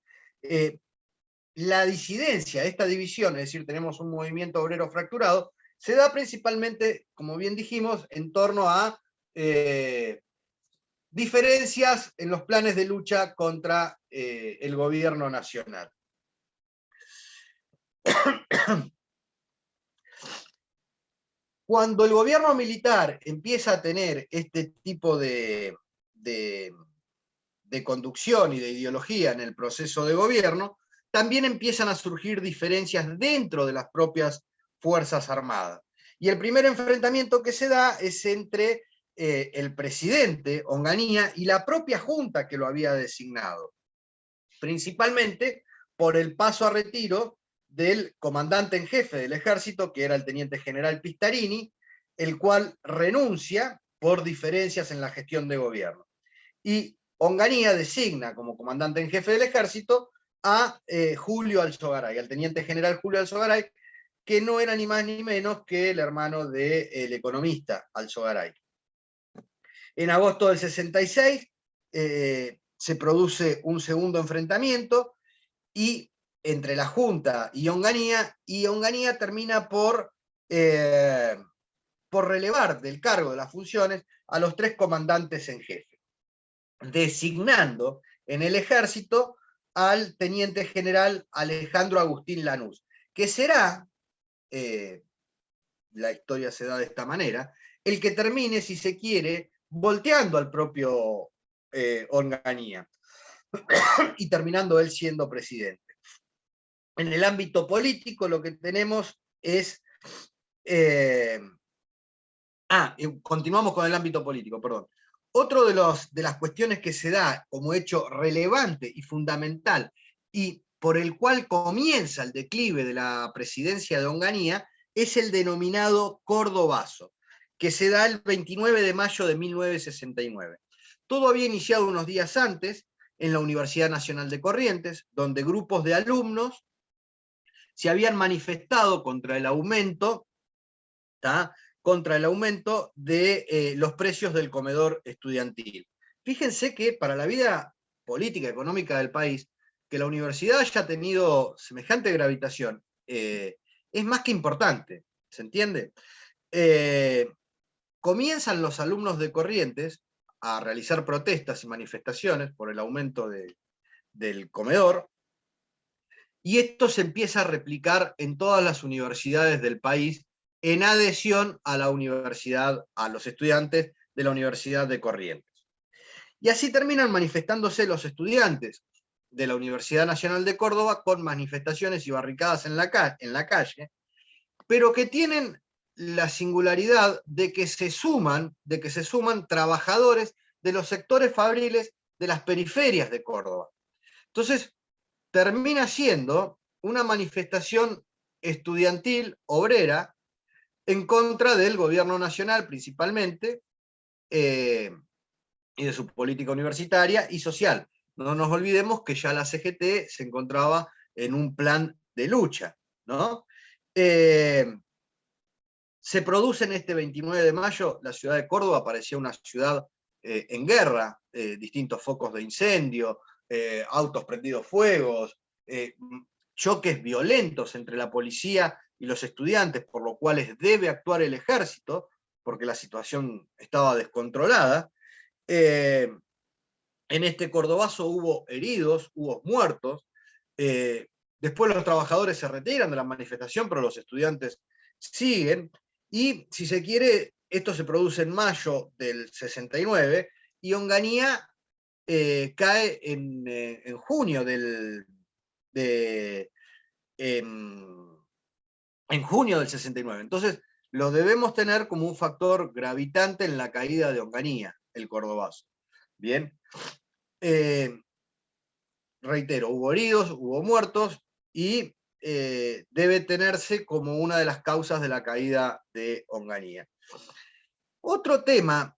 La disidencia, esta división, es decir, tenemos un movimiento obrero fracturado, se da principalmente, como bien dijimos, en torno a diferencias en los planes de lucha contra el gobierno nacional. Cuando el gobierno militar empieza a tener este tipo de conducción y de ideología en el proceso de gobierno, también empiezan a surgir diferencias dentro de las propias Fuerzas Armadas. Y el primer enfrentamiento que se da es entre el presidente Onganía y la propia junta que lo había designado, principalmente por el paso a retiro del comandante en jefe del ejército, que era el teniente general Pistarini, el cual renuncia por diferencias en la gestión de gobierno. Y Onganía designa como comandante en jefe del ejército a Julio Alzogaray, al teniente general Julio Alzogaray, que no era ni más ni menos que el hermano del economista Alzogaray. En agosto del 66 se produce un segundo enfrentamiento y entre la Junta y Onganía termina por relevar del cargo de las funciones a los tres comandantes en jefe, designando en el ejército al teniente general Alejandro Agustín Lanús, que será, la historia se da de esta manera, el que termine, si se quiere, volteando al propio Onganía y terminando él siendo presidente. En el ámbito político lo que tenemos es... continuamos con el ámbito político, perdón. Otro de las cuestiones que se da como hecho relevante y fundamental y por el cual comienza el declive de la presidencia de Onganía es el denominado Cordobazo, que se da el 29 de mayo de 1969. Todo había iniciado unos días antes en la Universidad Nacional de Corrientes, donde grupos de alumnos se habían manifestado contra el aumento, de los precios del comedor estudiantil. Fíjense que para la vida política, económica del país, que la universidad haya tenido semejante gravitación, es más que importante, ¿se entiende? Comienzan los alumnos de Corrientes a realizar protestas y manifestaciones por el aumento del comedor, y esto se empieza a replicar en todas las universidades del país en adhesión a a los estudiantes de la Universidad de Corrientes. Y así terminan manifestándose los estudiantes de la Universidad Nacional de Córdoba con manifestaciones y barricadas en la calle, pero que tienen la singularidad de que se suman trabajadores de los sectores fabriles de las periferias de Córdoba. Entonces, termina siendo una manifestación estudiantil, obrera, en contra del gobierno nacional principalmente, y de su política universitaria y social. No nos olvidemos que ya la CGT se encontraba en un plan de lucha, ¿no? Se produce en este 29 de mayo, la ciudad de Córdoba parecía una ciudad en guerra, distintos focos de incendio, autos prendidos fuegos, choques violentos entre la policía y los estudiantes, por lo cual debe actuar el ejército, porque la situación estaba descontrolada. En este cordobazo hubo heridos, hubo muertos. Después los trabajadores se retiran de la manifestación, pero los estudiantes siguen. Y, si se quiere, esto se produce en mayo del 69, y Onganía cae en junio en junio del 69. Entonces, lo debemos tener como un factor gravitante en la caída de Onganía, el cordobazo. Bien. Reitero, hubo heridos, hubo muertos, y debe tenerse como una de las causas de la caída de Onganía. Otro tema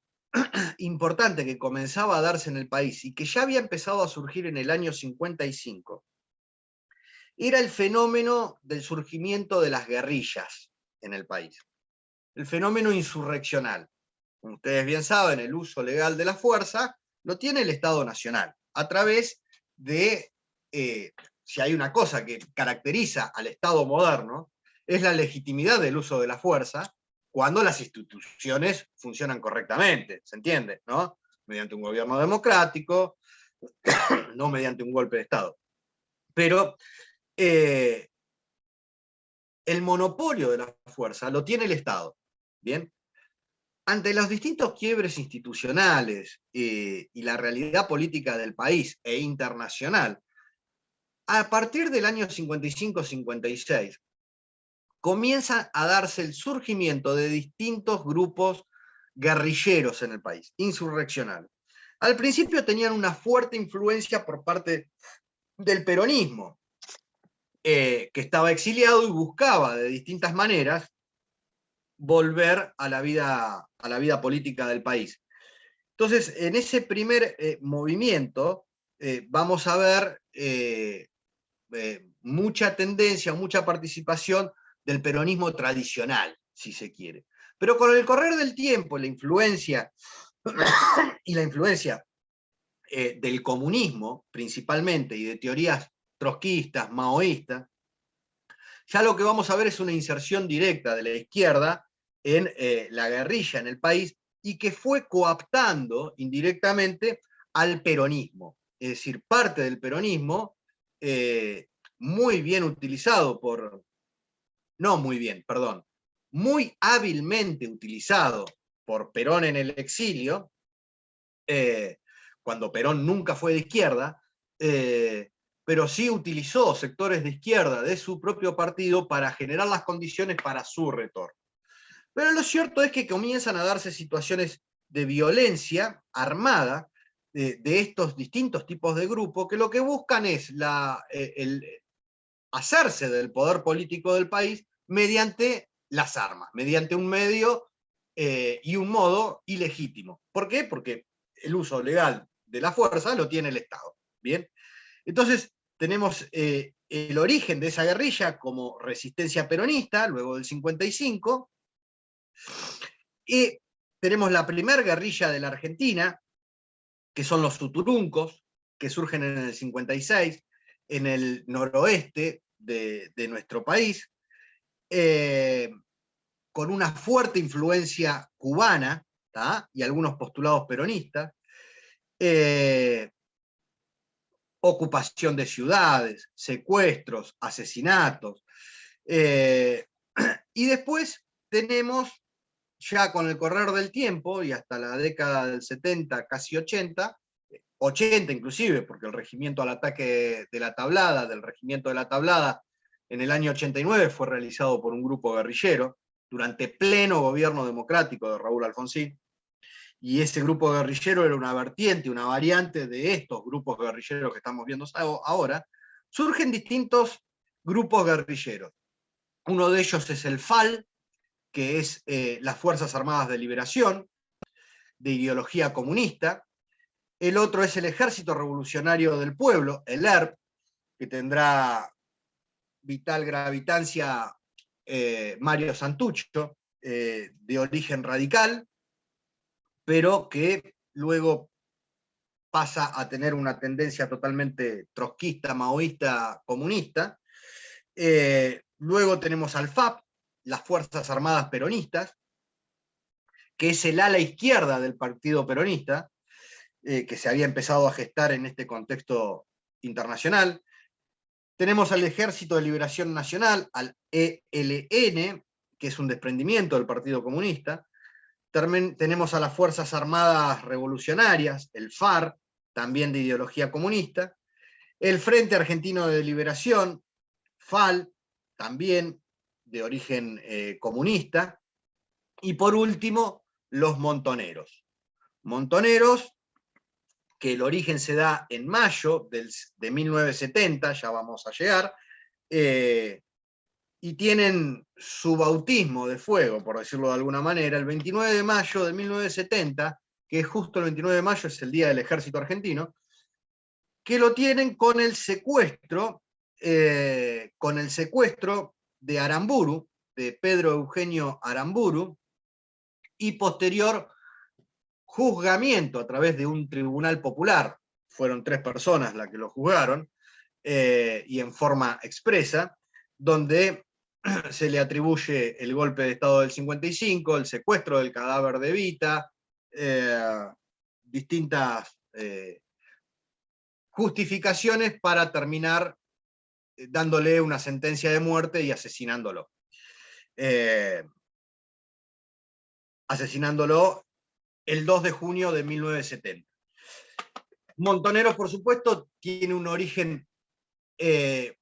importante que comenzaba a darse en el país y que ya había empezado a surgir en el año 55 era el fenómeno del surgimiento de las guerrillas en el país, el fenómeno insurreccional. Como ustedes bien saben, el uso legal de la fuerza lo tiene el Estado Nacional, a través de, si hay una cosa que caracteriza al Estado moderno, es la legitimidad del uso de la fuerza cuando las instituciones funcionan correctamente, ¿se entiende? ¿No? Mediante un gobierno democrático, no mediante un golpe de Estado. Pero el monopolio de la fuerza lo tiene el Estado, ¿bien? Ante los distintos quiebres institucionales y la realidad política del país e internacional, a partir del año 55-56, comienza a darse el surgimiento de distintos grupos guerrilleros en el país, insurreccionales. Al principio tenían una fuerte influencia por parte del peronismo, que estaba exiliado y buscaba de distintas maneras volver a la vida política del país. Entonces, en ese primer movimiento vamos a ver mucha tendencia, mucha participación del peronismo tradicional, si se quiere. Pero con el correr del tiempo, la influencia y la influencia del comunismo, principalmente, y de teorías trotskistas, maoístas, ya lo que vamos a ver es una inserción directa de la izquierda en la guerrilla en el país, y que fue coaptando indirectamente al peronismo. Es decir, parte del peronismo, muy bien utilizado muy hábilmente utilizado por Perón en el exilio, cuando Perón nunca fue de izquierda, pero sí utilizó sectores de izquierda de su propio partido para generar las condiciones para su retorno. Pero lo cierto es que comienzan a darse situaciones de violencia armada de estos distintos tipos de grupos, que lo que buscan es hacerse del poder político del país mediante las armas, mediante un medio y un modo ilegítimo. ¿Por qué? Porque el uso legal de la fuerza lo tiene el Estado. ¿Bien? Entonces, tenemos el origen de esa guerrilla como resistencia peronista, luego del 55, y tenemos la primera guerrilla de la Argentina, que son los Tuturuncos, que surgen en el 56, en el noroeste de nuestro país, con una fuerte influencia cubana y algunos postulados peronistas, ocupación de ciudades, secuestros, asesinatos, y después tenemos, ya con el correr del tiempo, y hasta la década del 70, casi 80 inclusive, porque el regimiento al ataque de la Tablada, del regimiento de la Tablada, en el año 89 fue realizado por un grupo guerrillero, durante pleno gobierno democrático de Raúl Alfonsín, y ese grupo guerrillero era una vertiente, una variante de estos grupos guerrilleros que estamos viendo ahora. Surgen distintos grupos guerrilleros. Uno de ellos es el FAL, que es las Fuerzas Armadas de Liberación, de ideología comunista. El otro es el Ejército Revolucionario del Pueblo, el ERP, que tendrá vital gravitancia Mario Santucho, de origen radical, pero que luego pasa a tener una tendencia totalmente trotskista, maoísta, comunista. Luego tenemos al FAP, las Fuerzas Armadas Peronistas, que es el ala izquierda del Partido Peronista, que se había empezado a gestar en este contexto internacional. Tenemos al Ejército de Liberación Nacional, al ELN, que es un desprendimiento del Partido Comunista. Tenemos a las Fuerzas Armadas Revolucionarias, el FAR, también de ideología comunista. El Frente Argentino de Liberación, FAL, también de origen comunista. Y por último, los montoneros. Montoneros, que el origen se da en mayo de 1970, ya vamos a llegar, y tienen su bautismo de fuego, por decirlo de alguna manera, el 29 de mayo de 1970, que es justo el 29 de mayo, es el Día del Ejército Argentino, que lo tienen con el secuestro de Aramburu, de Pedro Eugenio Aramburu, y posterior juzgamiento a través de un tribunal popular. Fueron 3 personas las que lo juzgaron, y en forma expresa, donde se le atribuye el golpe de Estado del 55, el secuestro del cadáver de Evita, distintas justificaciones para terminar dándole una sentencia de muerte y asesinándolo. Asesinándolo el 2 de junio de 1970. Montoneros, por supuesto, tiene un origen,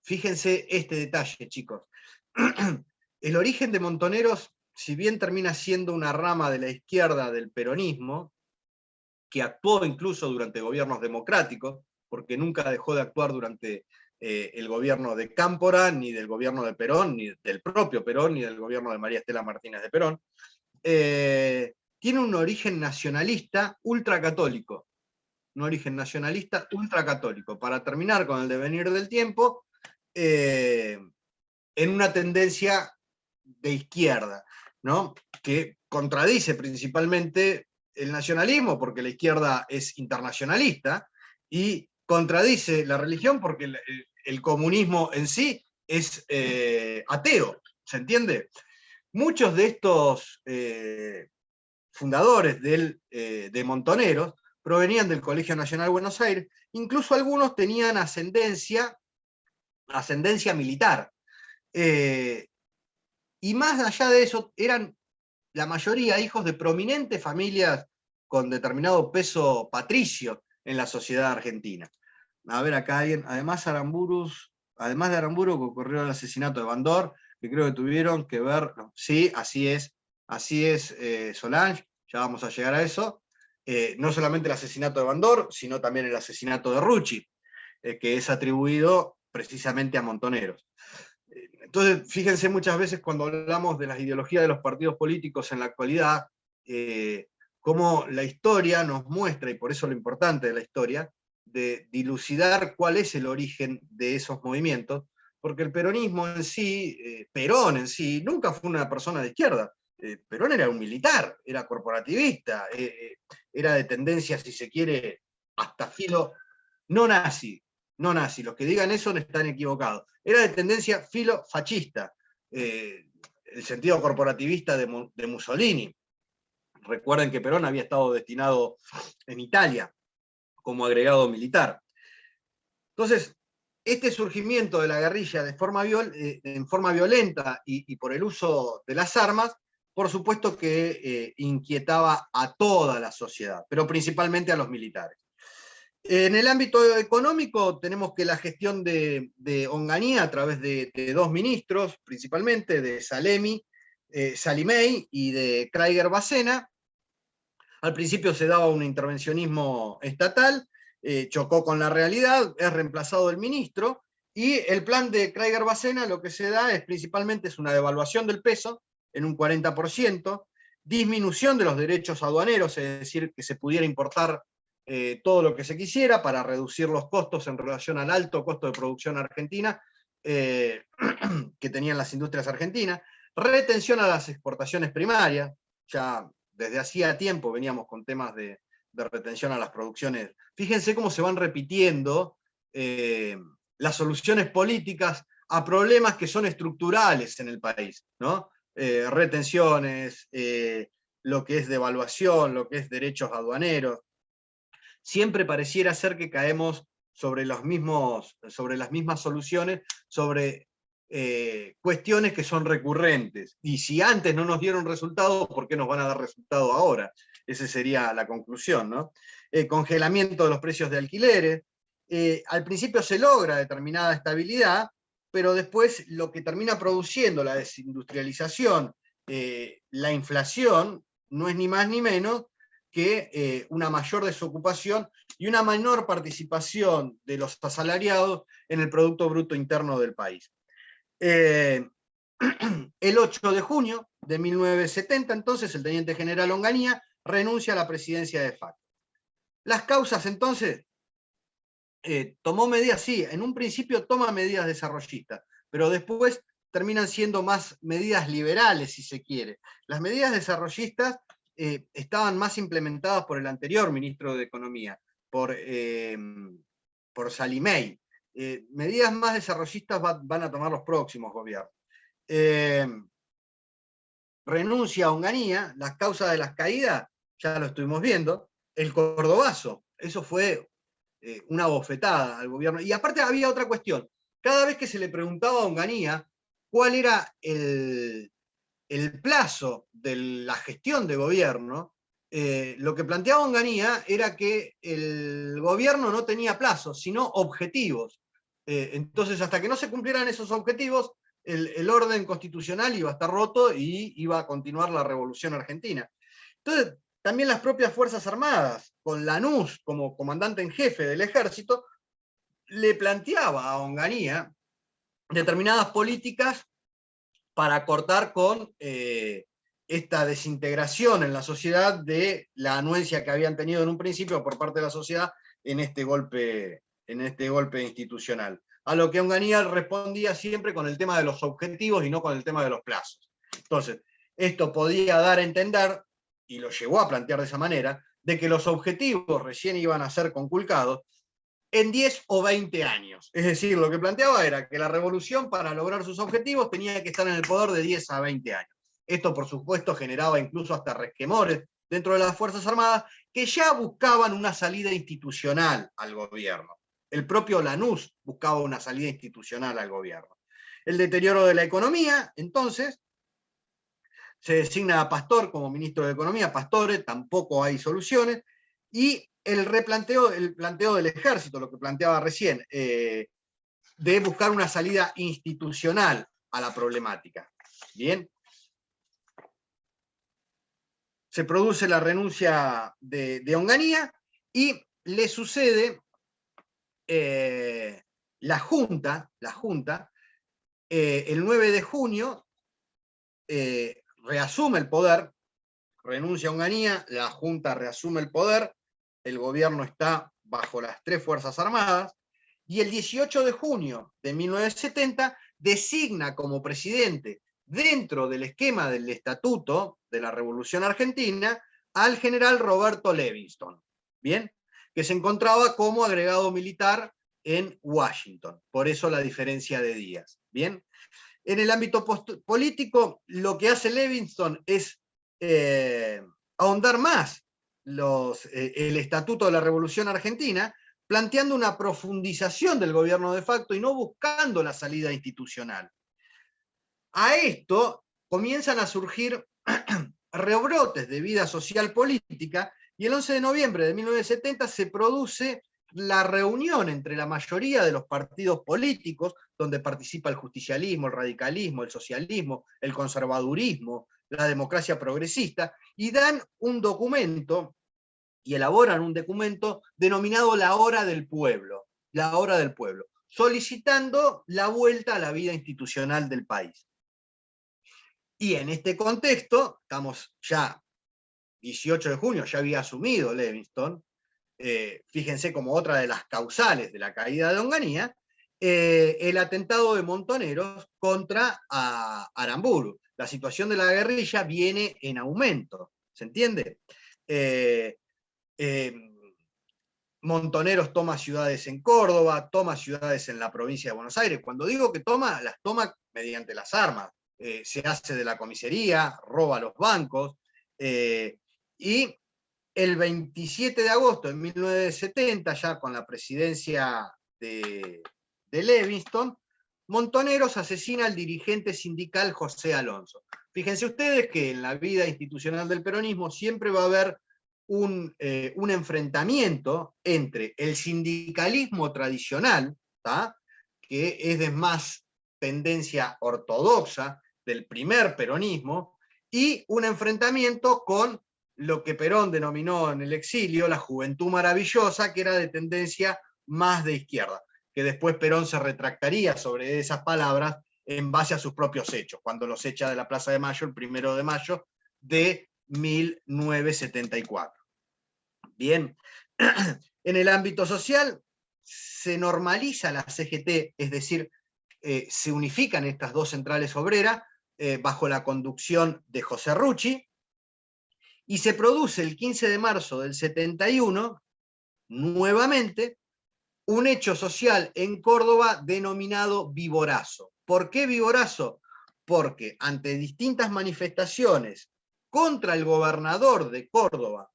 fíjense este detalle, chicos. El origen de Montoneros, si bien termina siendo una rama de la izquierda del peronismo, que actuó incluso durante gobiernos democráticos, porque nunca dejó de actuar durante el gobierno de Cámpora, ni del gobierno de Perón, ni del propio Perón, ni del gobierno de María Estela Martínez de Perón, tiene un origen nacionalista ultracatólico. Un origen nacionalista ultracatólico, para terminar con el devenir del tiempo, en una tendencia de izquierda, ¿no? Que contradice principalmente el nacionalismo, porque la izquierda es internacionalista, y contradice la religión porque el comunismo en sí es ateo, ¿se entiende? Muchos de estos fundadores de Montoneros provenían del Colegio Nacional Buenos Aires, incluso algunos tenían ascendencia militar. Y más allá de eso, eran la mayoría hijos de prominentes familias con determinado peso patricio en la sociedad argentina. A ver, acá alguien, además de Aramburu, que ocurrió el asesinato de Bandor, que creo que tuvieron que ver, sí, así es, Solange, ya vamos a llegar a eso. No solamente el asesinato de Bandor, sino también el asesinato de Rucci, que es atribuido precisamente a Montoneros. Entonces, fíjense muchas veces cuando hablamos de las ideologías de los partidos políticos en la actualidad, cómo la historia nos muestra, y por eso lo importante de la historia, de dilucidar cuál es el origen de esos movimientos, porque el peronismo en sí, Perón en sí, nunca fue una persona de izquierda. Perón era un militar, era corporativista, era de tendencia, si se quiere, hasta filo no nazi. No nazi, los que digan eso no están equivocados. Era de tendencia filo-fascista, el sentido corporativista de Mussolini. Recuerden que Perón había estado destinado en Italia como agregado militar. Entonces, este surgimiento de la guerrilla en forma violenta y por el uso de las armas, por supuesto que inquietaba a toda la sociedad, pero principalmente a los militares. En el ámbito económico tenemos que la gestión de Onganía a través de dos ministros, principalmente de Salimey y de Kraiger-Bacena. Al principio se daba un intervencionismo estatal, chocó con la realidad, es reemplazado el ministro, y el plan de Kraiger-Bacena lo que se da es principalmente una devaluación del peso en un 40%, disminución de los derechos aduaneros, es decir, que se pudiera importar todo lo que se quisiera para reducir los costos en relación al alto costo de producción argentina que tenían las industrias argentinas, retención a las exportaciones primarias, ya desde hacía tiempo veníamos con temas de retención a las producciones. Fíjense cómo se van repitiendo las soluciones políticas a problemas que son estructurales en el país, ¿no? Retenciones, lo que es devaluación, lo que es derechos aduaneros. Siempre pareciera ser que caemos sobre las mismas soluciones, sobre cuestiones que son recurrentes. Y si antes no nos dieron resultados, ¿por qué nos van a dar resultado ahora? Esa sería la conclusión, ¿no? Congelamiento de los precios de alquileres. Al principio se logra determinada estabilidad, pero después lo que termina produciendo la desindustrialización, la inflación, no es ni más ni menos que una mayor desocupación y una menor participación de los asalariados en el Producto Bruto Interno del país. El 8 de junio de 1970, entonces, el teniente general Onganía renuncia a la presidencia de facto. Las causas, entonces, tomó medidas, sí, en un principio toma medidas desarrollistas, pero después terminan siendo más medidas liberales, si se quiere. Las medidas desarrollistas estaban más implementadas por el anterior ministro de Economía, por Salimey. Medidas más desarrollistas van a tomar los próximos gobiernos. Renuncia a Onganía, las causas de las caídas, ya lo estuvimos viendo, el cordobazo, eso fue una bofetada al gobierno. Y aparte había otra cuestión, cada vez que se le preguntaba a Onganía cuál era el plazo de la gestión de gobierno, lo que planteaba Onganía era que el gobierno no tenía plazos, sino objetivos. Entonces, hasta que no se cumplieran esos objetivos, el orden constitucional iba a estar roto y iba a continuar la revolución argentina. Entonces, también las propias Fuerzas Armadas, con Lanús como comandante en jefe del ejército, le planteaba a Onganía determinadas políticas para cortar con esta desintegración en la sociedad de la anuencia que habían tenido en un principio por parte de la sociedad en este golpe institucional. A lo que Onganía respondía siempre con el tema de los objetivos y no con el tema de los plazos. Entonces, esto podía dar a entender, y lo llegó a plantear de esa manera, de que los objetivos recién iban a ser conculcados en 10 o 20 años. Es decir, lo que planteaba era que la revolución, para lograr sus objetivos, tenía que estar en el poder de 10 a 20 años. Esto, por supuesto, generaba incluso hasta resquemores dentro de las Fuerzas Armadas, que ya buscaban una salida institucional al gobierno. El propio Lanús buscaba una salida institucional al gobierno. El deterioro de la economía, entonces, se designa a Pastor como ministro de Economía. Pastore, tampoco hay soluciones, y el planteo del ejército, lo que planteaba recién, de buscar una salida institucional a la problemática. Bien. Se produce la renuncia de Onganía y le sucede la Junta, el 9 de junio, reasume el poder, renuncia a Onganía, la Junta reasume el poder, el gobierno está bajo las 3 Fuerzas Armadas, y el 18 de junio de 1970 designa como presidente, dentro del esquema del Estatuto de la Revolución Argentina, al general Roberto Levingston, ¿bien? Que se encontraba como agregado militar en Washington, por eso la diferencia de días, ¿bien? En el ámbito político, lo que hace Levingston es ahondar más el Estatuto de la Revolución Argentina, planteando una profundización del gobierno de facto y no buscando la salida institucional. A esto comienzan a surgir rebrotes de vida social política, y el 11 de noviembre de 1970 se produce la reunión entre la mayoría de los partidos políticos, donde participa el justicialismo, el radicalismo, el socialismo, el conservadurismo, la democracia progresista, y dan un documento, y elaboran un documento denominado La Hora del Pueblo, solicitando la vuelta a la vida institucional del país. Y en este contexto, estamos ya 18 de junio, ya había asumido Levingston, fíjense como otra de las causales de la caída de Onganía, el atentado de Montoneros contra Aramburu. La situación de la guerrilla viene en aumento, ¿se entiende? Montoneros toma ciudades en Córdoba, toma ciudades en la provincia de Buenos Aires. Cuando digo que toma, las toma mediante las armas. Se hace de la comisaría, roba los bancos, y el 27 de agosto de 1970, ya con la presidencia de Levingston, Montoneros asesina al dirigente sindical José Alonso. Fíjense ustedes que en la vida institucional del peronismo siempre va a haber un enfrentamiento entre el sindicalismo tradicional, ¿tá?, que es de más tendencia ortodoxa del primer peronismo, y un enfrentamiento con lo que Perón denominó en el exilio la Juventud Maravillosa, que era de tendencia más de izquierda, que después Perón se retractaría sobre esas palabras en base a sus propios hechos, cuando los echa de la Plaza de Mayo el 1 de mayo de 1974. Bien, en el ámbito social se normaliza la CGT, es decir, se unifican estas dos centrales obreras bajo la conducción de José Rucci, y se produce el 15 de marzo del 71, nuevamente, un hecho social en Córdoba denominado Viborazo. ¿Por qué Viborazo? Porque ante distintas manifestaciones contra el gobernador de Córdoba,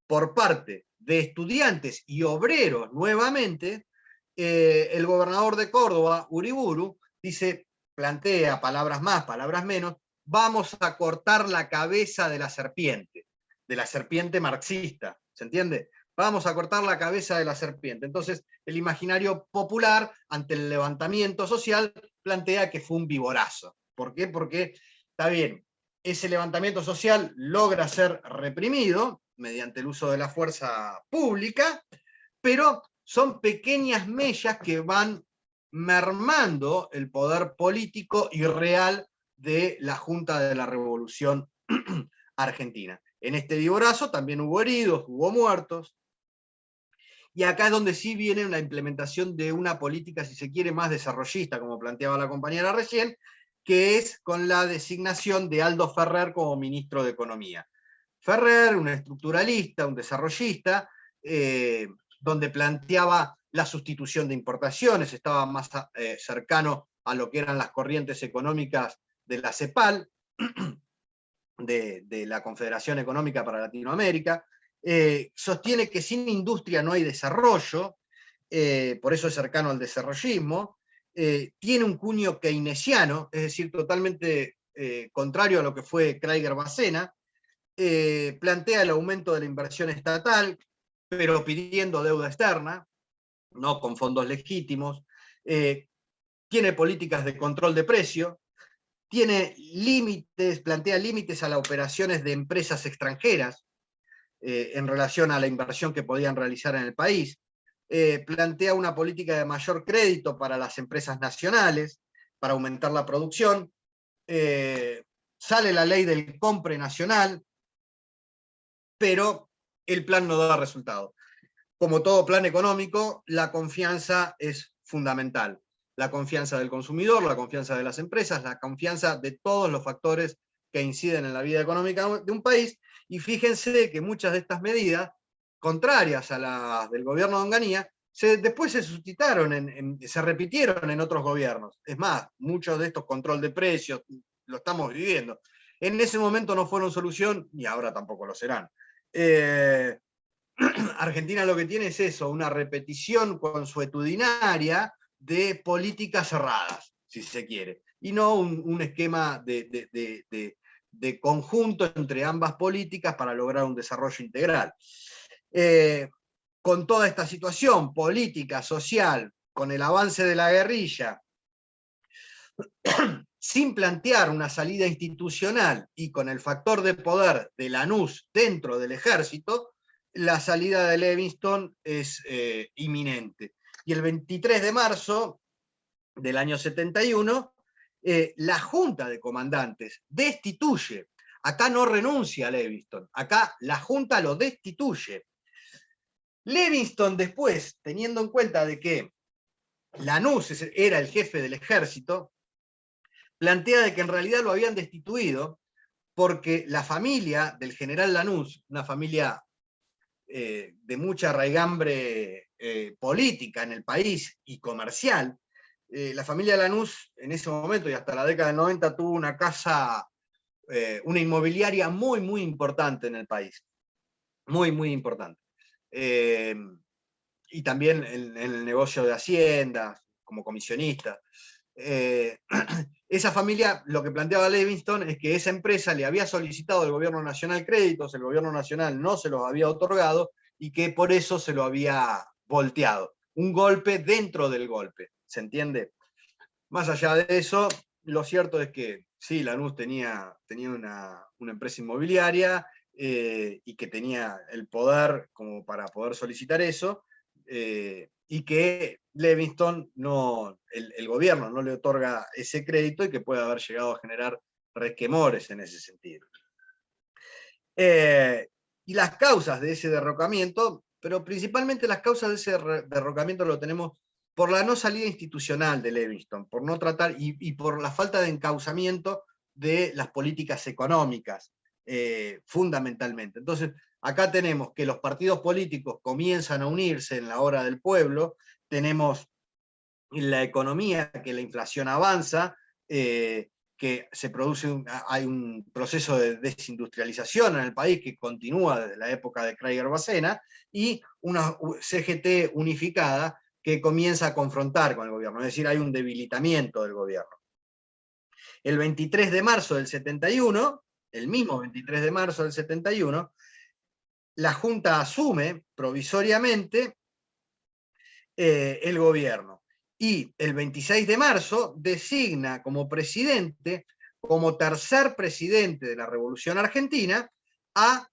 por parte de estudiantes y obreros nuevamente, el gobernador de Córdoba, Uriburu, plantea, palabras más, palabras menos, vamos a cortar la cabeza de la serpiente marxista, ¿se entiende? Vamos a cortar la cabeza de la serpiente. Entonces, el imaginario popular, ante el levantamiento social, plantea que fue un viborazo. ¿Por qué? Porque, está bien, ese levantamiento social logra ser reprimido mediante el uso de la fuerza pública, pero son pequeñas mellas que van mermando el poder político y real de la Junta de la Revolución Argentina. En este viborazo también hubo heridos, hubo muertos, y acá es donde sí viene la implementación de una política, si se quiere, más desarrollista, como planteaba la compañera recién, que es con la designación de Aldo Ferrer como ministro de Economía. Ferrer, un estructuralista, un desarrollista, donde planteaba la sustitución de importaciones, estaba más cercano a lo que eran las corrientes económicas de la CEPAL, de la Confederación Económica para Latinoamérica. Sostiene que sin industria no hay desarrollo, por eso es cercano al desarrollismo. Tiene un cuño keynesiano, es decir, totalmente contrario a lo que fue Kraiger-Bacena. Plantea el aumento de la inversión estatal, pero pidiendo deuda externa, no con fondos legítimos. Tiene políticas de control de precio, tiene límites, plantea límites a las operaciones de empresas extranjeras en relación a la inversión que podían realizar en el país. Plantea una política de mayor crédito para las empresas nacionales, para aumentar la producción. Sale la ley del compre nacional, pero el plan no da resultado. Como todo plan económico, la confianza es fundamental. La confianza del consumidor, la confianza de las empresas, la confianza de todos los factores que inciden en la vida económica de un país. Y fíjense que muchas de estas medidas, contrarias a las del gobierno de Onganía, después se suscitaron, se repitieron en otros gobiernos. Es más, muchos de estos control de precios, lo estamos viviendo. En ese momento no fueron solución y ahora tampoco lo serán. Argentina lo que tiene es eso, una repetición consuetudinaria de políticas cerradas, si se quiere, y no un esquema de conjunto entre ambas políticas para lograr un desarrollo integral. Con toda esta situación política, social, con el avance de la guerrilla, sin plantear una salida institucional y con el factor de poder de Lanús dentro del ejército, la salida de Livingston es inminente. Y el 23 de marzo del año 71, la Junta de Comandantes destituye. Acá no renuncia a Livingston, acá la Junta lo destituye. Livingston después, teniendo en cuenta de que Lanús era el jefe del ejército, plantea de que en realidad lo habían destituido porque la familia del general Lanús, una familia de mucha raigambre política en el país y comercial, la familia Lanús en ese momento y hasta la década del 90 tuvo una casa, una inmobiliaria muy, muy importante en el país. Muy, muy importante. Y también en el negocio de haciendas, como comisionista. Esa familia, lo que planteaba Livingston es que esa empresa le había solicitado al gobierno nacional créditos, el gobierno nacional no se los había otorgado y que por eso se lo había volteado. Un golpe dentro del golpe, ¿se entiende? Más allá de eso, lo cierto es que sí, Lanús tenía una empresa inmobiliaria y que tenía el poder como para poder solicitar eso, y que Livingston el gobierno no le otorga ese crédito y que puede haber llegado a generar resquemores en ese sentido. Y las causas de ese derrocamiento, pero principalmente las causas de ese derrocamiento lo tenemos por la no salida institucional de Livingston, por no tratar y por la falta de encauzamiento de las políticas económicas, fundamentalmente. Entonces, acá tenemos que los partidos políticos comienzan a unirse en la hora del pueblo, tenemos en la economía que la inflación avanza, que se produce hay un proceso de desindustrialización en el país que continúa desde la época de Krieger-Bacena, y una CGT unificada que comienza a confrontar con el gobierno, es decir, hay un debilitamiento del gobierno. El 23 de marzo del 71, el mismo 23 de marzo del 71, la Junta asume provisoriamente el gobierno. Y el 26 de marzo designa como presidente, como tercer presidente de la Revolución Argentina, a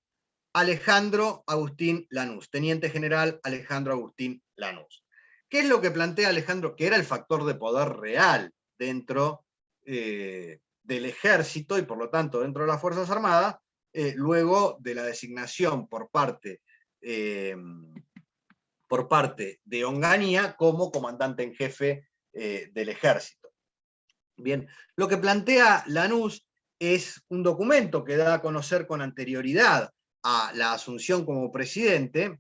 Alejandro Agustín Lanús, teniente general Alejandro Agustín Lanús. ¿Qué es lo que plantea Alejandro? Que era el factor de poder real dentro del ejército y por lo tanto dentro de las Fuerzas Armadas, luego de la designación por parte de Onganía como comandante en jefe del ejército. Bien, lo que plantea Lanús es un documento que da a conocer con anterioridad a la asunción como presidente,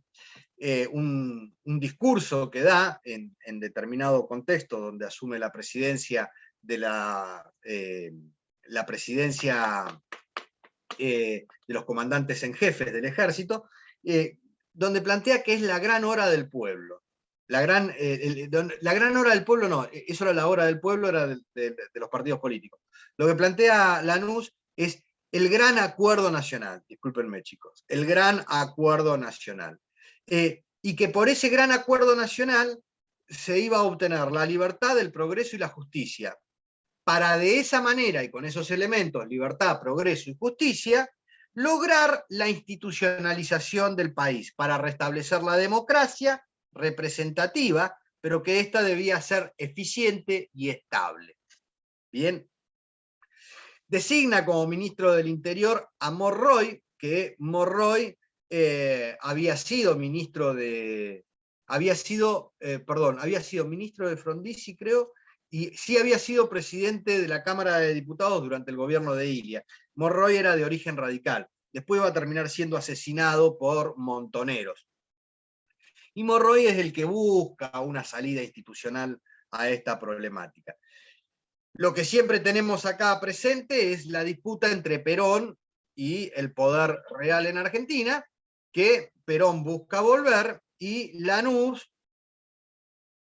un discurso que da en determinado contexto donde asume la presidencia de la presidencia de los comandantes en jefes del ejército, donde plantea que es la gran hora del pueblo. La gran hora del pueblo no, eso era la hora del pueblo, era de los partidos políticos. Lo que plantea Lanús es el gran acuerdo nacional, discúlpenme chicos, el gran acuerdo nacional. Y que por ese gran acuerdo nacional se iba a obtener la libertad, el progreso y la justicia, para de esa manera y con esos elementos, libertad, progreso y justicia, lograr la institucionalización del país, para restablecer la democracia representativa, pero que ésta debía ser eficiente y estable. Bien. Designa como ministro del Interior a Monroy, que Monroy había sido ministro de Frondizi, creo, y sí había sido presidente de la Cámara de Diputados durante el gobierno de Ilia. Monroy era de origen radical. Después va a terminar siendo asesinado por montoneros. Y Monroy es el que busca una salida institucional a esta problemática. Lo que siempre tenemos acá presente es la disputa entre Perón y el poder real en Argentina, que Perón busca volver y Lanús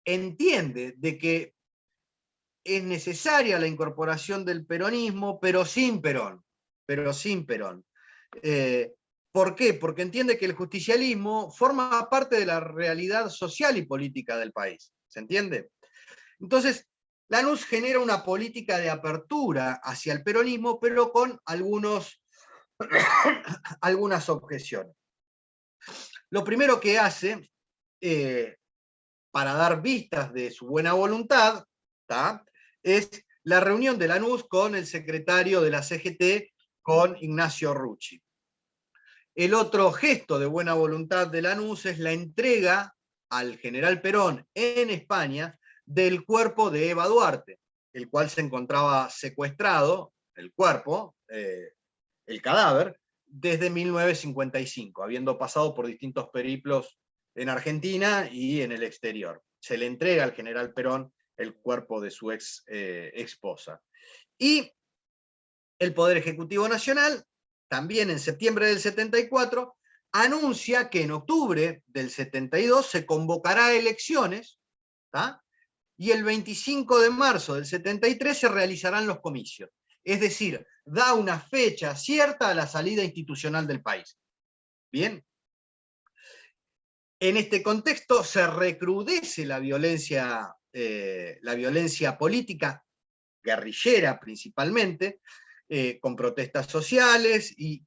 entiende de que es necesaria la incorporación del peronismo, pero sin Perón. Pero sin Perón. ¿Por qué? Porque entiende que el justicialismo forma parte de la realidad social y política del país. ¿Se entiende? Entonces, Lanús genera una política de apertura hacia el peronismo, pero con algunas objeciones. Lo primero que hace, para dar vistas de su buena voluntad, es la reunión de Lanús con el secretario de la CGT, con Ignacio Rucci. El otro gesto de buena voluntad de Lanús es la entrega al general Perón en España del cuerpo de Eva Duarte, el cual se encontraba secuestrado, el cuerpo, el cadáver, desde 1955, habiendo pasado por distintos periplos en Argentina y en el exterior. Se le entrega al general Perón el cuerpo de su esposa. Y el Poder Ejecutivo Nacional, también en septiembre del 74, anuncia que en octubre del 72 se convocará a elecciones, ¿tá? Y el 25 de marzo del 73 se realizarán los comicios. Es decir, da una fecha cierta a la salida institucional del país. Bien. En este contexto se recrudece la violencia política, guerrillera principalmente, con protestas sociales y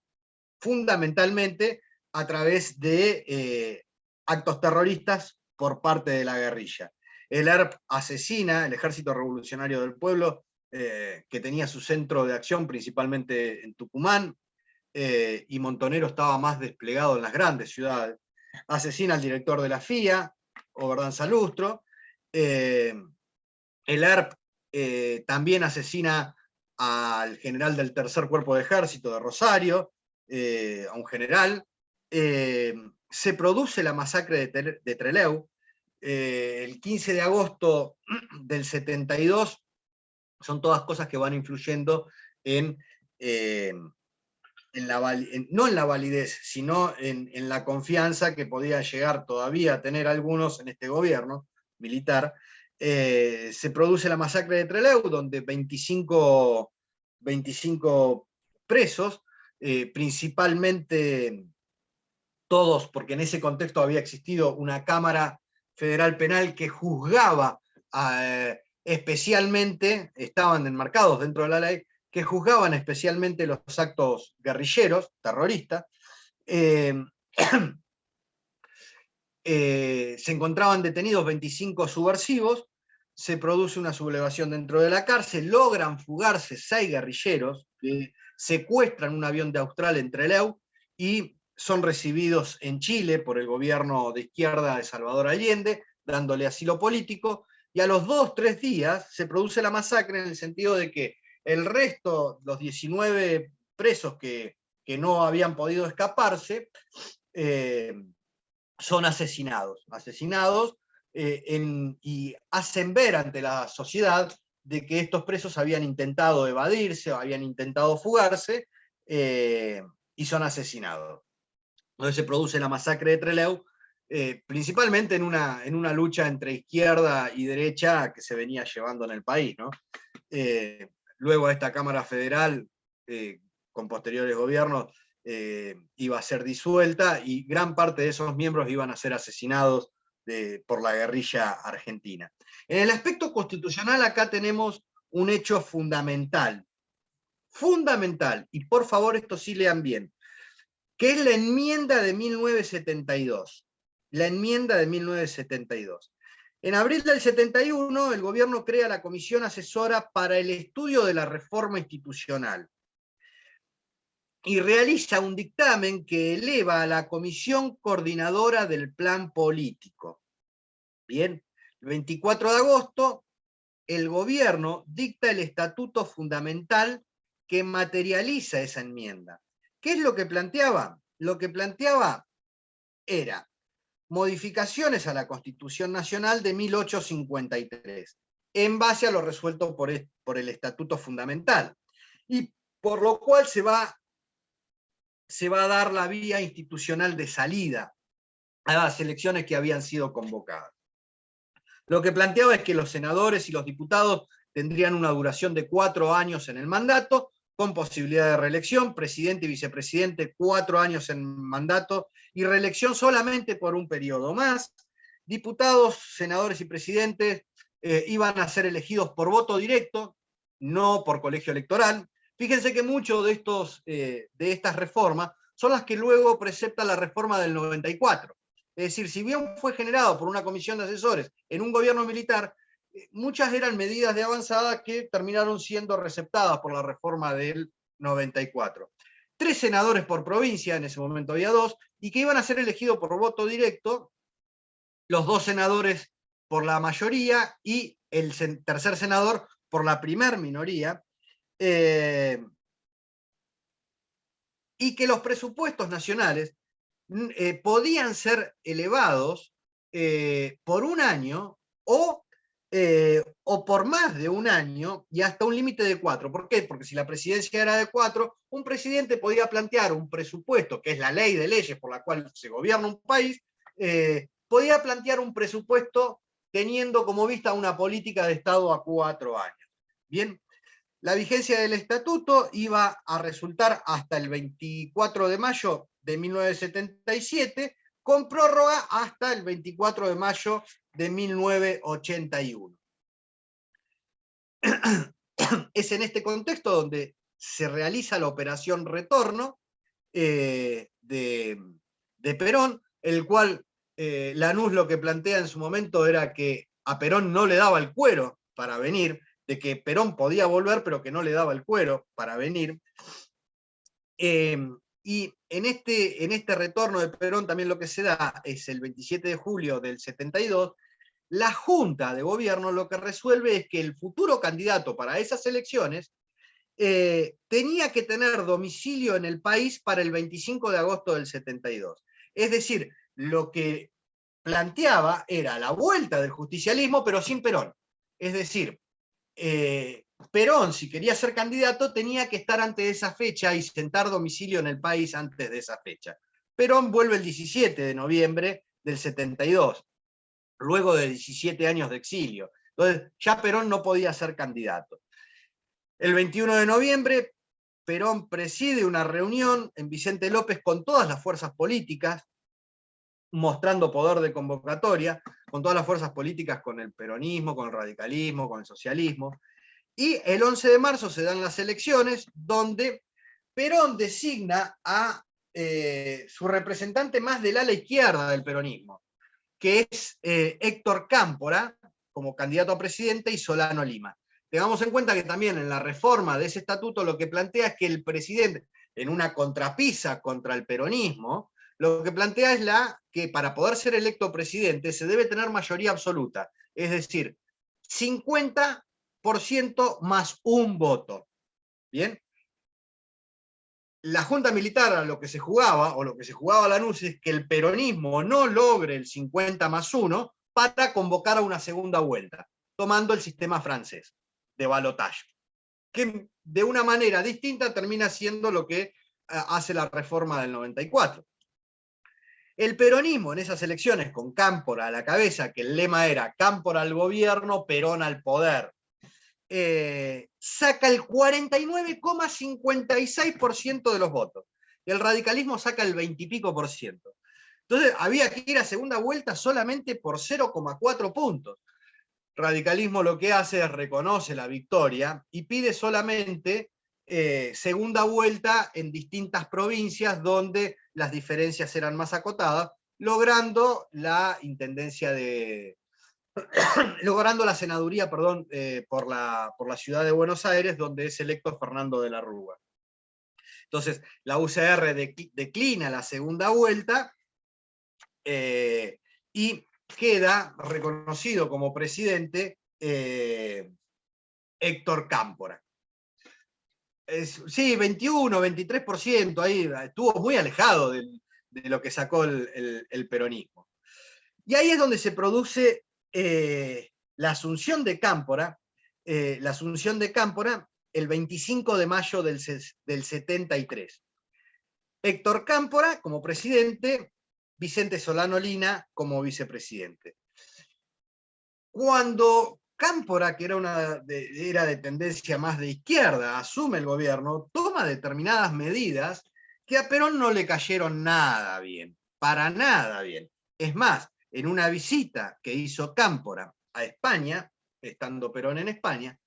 fundamentalmente a través de actos terroristas por parte de la guerrilla. El ERP asesina, el Ejército Revolucionario del Pueblo, que tenía su centro de acción principalmente en Tucumán, y Montonero estaba más desplegado en las grandes ciudades. Asesina al director de la FIA, Oberdán Salustro. El ERP también asesina al general del Tercer Cuerpo de Ejército de Rosario, a un general. Se produce la masacre de Trelew, el 15 de agosto del 72, son todas cosas que van influyendo no en la validez, sino en la confianza que podía llegar todavía a tener algunos en este gobierno militar. Se produce la masacre de Trelew, donde 25 presos, principalmente todos, porque en ese contexto había existido una Cámara Federal Penal que juzgaba especialmente, estaban enmarcados dentro de la ley, que juzgaban especialmente los actos guerrilleros, terroristas. Se encontraban detenidos 25 subversivos, se produce una sublevación dentro de la cárcel, logran fugarse 6 guerrilleros, que secuestran un avión de Austral en Trelew y son recibidos en Chile por el gobierno de izquierda de Salvador Allende, dándole asilo político, y a los 2-3 días se produce la masacre, en el sentido de que el resto, los 19 presos que no habían podido escaparse, son asesinados y hacen ver ante la sociedad de que estos presos habían intentado evadirse o habían intentado fugarse, y son asesinados. Entonces se produce la masacre de Trelew, principalmente en una lucha entre izquierda y derecha que se venía llevando en el país, ¿no? Luego esta Cámara Federal, con posteriores gobiernos, iba a ser disuelta y gran parte de esos miembros iban a ser asesinados por la guerrilla argentina. En el aspecto constitucional acá tenemos un hecho fundamental, y por favor esto sí lean bien, que es la enmienda de 1972. La enmienda de 1972. En abril del 71, el gobierno crea la Comisión Asesora para el Estudio de la Reforma Institucional y realiza un dictamen que eleva a la Comisión Coordinadora del Plan Político. Bien, el 24 de agosto, el gobierno dicta el estatuto fundamental que materializa esa enmienda. ¿Qué es lo que planteaba? Lo que planteaba era modificaciones a la Constitución Nacional de 1853. en base a lo resuelto por el Estatuto Fundamental. Y por lo cual se va a dar la vía institucional de salida a las elecciones que habían sido convocadas. Lo que planteaba es que los senadores y los diputados tendrían una duración de 4 años en el mandato, con posibilidad de reelección, presidente y vicepresidente 4 años en mandato y reelección solamente por un periodo más. Diputados, senadores y presidentes iban a ser elegidos por voto directo, no por colegio electoral. Fíjense que muchos de estas reformas son las que luego precepta la reforma del 94. Es decir, si bien fue generado por una comisión de asesores en un gobierno militar, muchas eran medidas de avanzada que terminaron siendo receptadas por la reforma del 94. 3 senadores por provincia, en ese momento había 2, y que iban a ser elegidos por voto directo, los 2 senadores por la mayoría y el tercer senador por la primer minoría, y que los presupuestos nacionales podían ser elevados por un año o por más de un año y hasta un límite de 4. ¿Por qué? Porque si la presidencia era de 4, un presidente podía plantear un presupuesto, que es la ley de leyes por la cual se gobierna un país, podía plantear un presupuesto teniendo como vista una política de Estado a 4 años. Bien, la vigencia del estatuto iba a resultar hasta el 24 de mayo de 1977, con prórroga hasta el 24 de mayo de 1981. Es en este contexto donde se realiza la operación retorno de Perón, el cual Lanús lo que plantea en su momento era que a Perón no le daba el cuero para venir, de que Perón podía volver, pero que no le daba el cuero para venir. Y en este retorno de Perón también lo que se da es el 27 de julio del 72, la Junta de Gobierno lo que resuelve es que el futuro candidato para esas elecciones tenía que tener domicilio en el país para el 25 de agosto del 72. Es decir, lo que planteaba era la vuelta del justicialismo, pero sin Perón. Es decir, Perón, si quería ser candidato, tenía que estar antes de esa fecha y sentar domicilio en el país antes de esa fecha. Perón vuelve el 17 de noviembre del 72, luego de 17 años de exilio. Entonces, ya Perón no podía ser candidato. El 21 de noviembre, Perón preside una reunión en Vicente López con todas las fuerzas políticas, mostrando poder de convocatoria, con todas las fuerzas políticas, con el peronismo, con el radicalismo, con el socialismo. Y el 11 de marzo se dan las elecciones, donde Perón designa a su representante más del ala izquierda del peronismo, que es Héctor Cámpora, como candidato a presidente, y Solano Lima. Tengamos en cuenta que también en la reforma de ese estatuto lo que plantea es que el presidente, en una contrapisa contra el peronismo, lo que plantea es que para poder ser electo presidente se debe tener mayoría absoluta, es decir, 50% más un voto. ¿Bien? La Junta Militar a lo que se jugaba, o lo que se jugaba Lanús, es que el peronismo no logre el 50 más 1 para convocar a una segunda vuelta, tomando el sistema francés de balotaje, que de una manera distinta termina siendo lo que hace la reforma del 94. El peronismo en esas elecciones, con Cámpora a la cabeza, que el lema era Cámpora al gobierno, Perón al poder, saca el 49,56% de los votos. Y el radicalismo saca el 20 y pico por ciento. Entonces había que ir a segunda vuelta solamente por 0,4 puntos. Radicalismo lo que hace es reconoce la victoria y pide solamente segunda vuelta en distintas provincias donde las diferencias eran más acotadas, logrando la intendencia logrando la senaduría, perdón, por la ciudad de Buenos Aires, donde es electo Fernando de la Rúa. Entonces, la UCR declina la segunda vuelta y queda reconocido como presidente Héctor Cámpora. Sí, 21, 23%, ahí estuvo muy alejado de lo que sacó el peronismo. Y ahí es donde se produce la asunción de Cámpora, el 25 de mayo del 73. Héctor Cámpora como presidente, Vicente Solano Lina como vicepresidente. Cuando Cámpora, que era de tendencia más de izquierda, asume el gobierno, toma determinadas medidas que a Perón no le cayeron nada bien, para nada bien. Es más, en una visita que hizo Cámpora a España, estando Perón en España,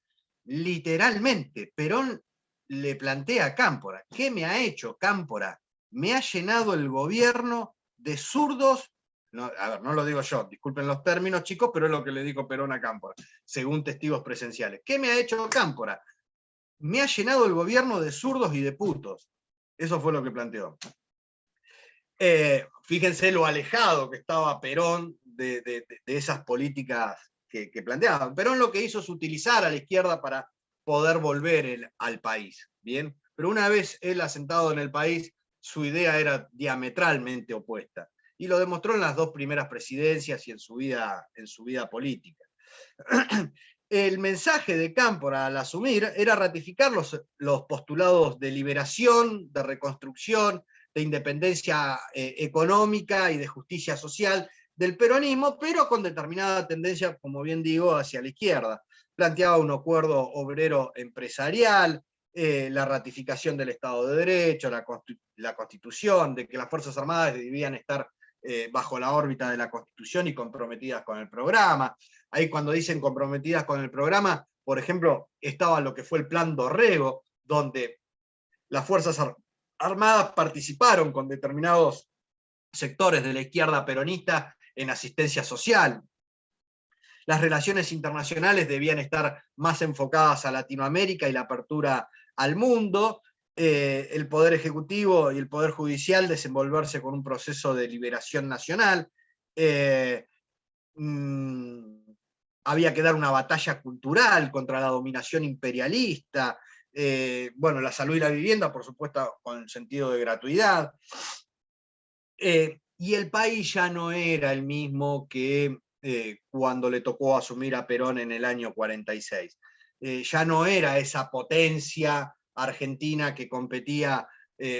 literalmente Perón le plantea a Cámpora: ¿qué me ha hecho Cámpora? Me ha llenado el gobierno de zurdos. No, a ver, no lo digo yo, disculpen los términos, chicos, pero es lo que le dijo Perón a Cámpora, según testigos presenciales. ¿Qué me ha hecho Cámpora? Me ha llenado el gobierno de zurdos y de putos. Eso fue lo que planteó. Fíjense lo alejado que estaba Perón de esas políticas que planteaban. Perón lo que hizo es utilizar a la izquierda para poder volver al país, ¿bien? Pero una vez él asentado en el país, su idea era diametralmente opuesta. Y lo demostró en las dos primeras presidencias y en su vida política. El mensaje de Cámpora al asumir era ratificar los postulados de liberación, de reconstrucción, de independencia económica y de justicia social del peronismo, pero con determinada tendencia, como bien digo, hacia la izquierda. Planteaba un acuerdo obrero empresarial, la ratificación del Estado de Derecho, la Constitución, de que las Fuerzas Armadas debían estar bajo la órbita de la Constitución y comprometidas con el programa. Ahí cuando dicen comprometidas con el programa, por ejemplo, estaba lo que fue el Plan Dorrego, donde las Fuerzas Armadas participaron con determinados sectores de la izquierda peronista en asistencia social. Las relaciones internacionales debían estar más enfocadas a Latinoamérica y la apertura al mundo. El Poder Ejecutivo y el Poder Judicial desenvolverse con un proceso de liberación nacional. Había que dar una batalla cultural contra la dominación imperialista. Bueno, la salud y la vivienda, por supuesto, con el sentido de gratuidad. Y el país ya no era el mismo que cuando le tocó asumir a Perón en el año 46. Ya no era esa potencia argentina que competía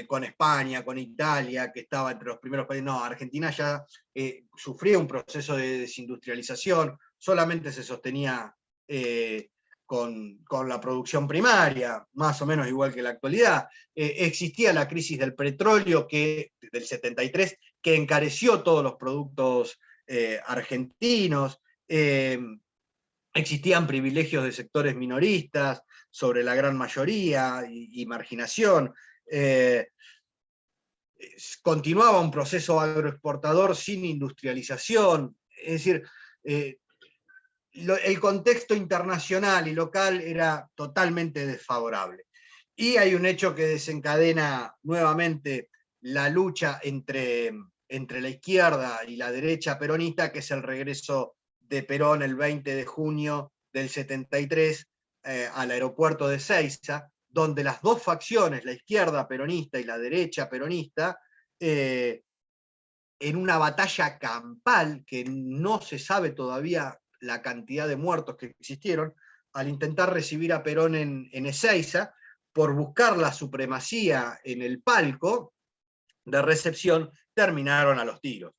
con España, con Italia, que estaba entre los primeros países. No, Argentina ya sufría un proceso de desindustrialización, solamente se sostenía con la producción primaria, más o menos igual que la actualidad. Existía la crisis del petróleo del 73, que encareció todos los productos argentinos. Existían privilegios de sectores minoristas sobre la gran mayoría y marginación. Continuaba un proceso agroexportador sin industrialización. Es decir, el contexto internacional y local era totalmente desfavorable. Y hay un hecho que desencadena nuevamente la lucha entre la izquierda y la derecha peronista, que es el regreso de Perón el 20 de junio del 73 al aeropuerto de Ezeiza, donde las dos facciones, la izquierda peronista y la derecha peronista, en una batalla campal que no se sabe todavía la cantidad de muertos que existieron, al intentar recibir a Perón en Ezeiza, por buscar la supremacía en el palco de recepción, terminaron a los tiros.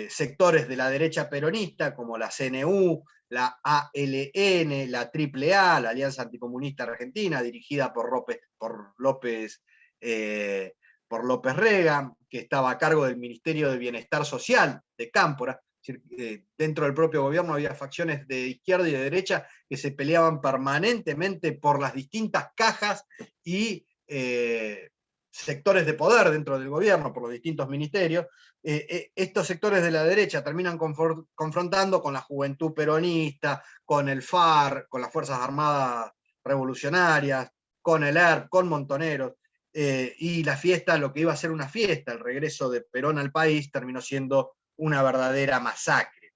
Sectores de la derecha peronista, como la CNU, la ALN, la AAA, la Alianza Anticomunista Argentina, dirigida por López Rega, que estaba a cargo del Ministerio de Bienestar Social de Cámpora. Dentro del propio gobierno había facciones de izquierda y de derecha que se peleaban permanentemente por las distintas cajas y sectores de poder dentro del gobierno, por los distintos ministerios. Estos sectores de la derecha terminan confrontando con la juventud peronista, con el FAR, con las Fuerzas Armadas Revolucionarias, con el ERP, con Montoneros, y la fiesta, lo que iba a ser una fiesta, el regreso de Perón al país, terminó siendo una verdadera masacre.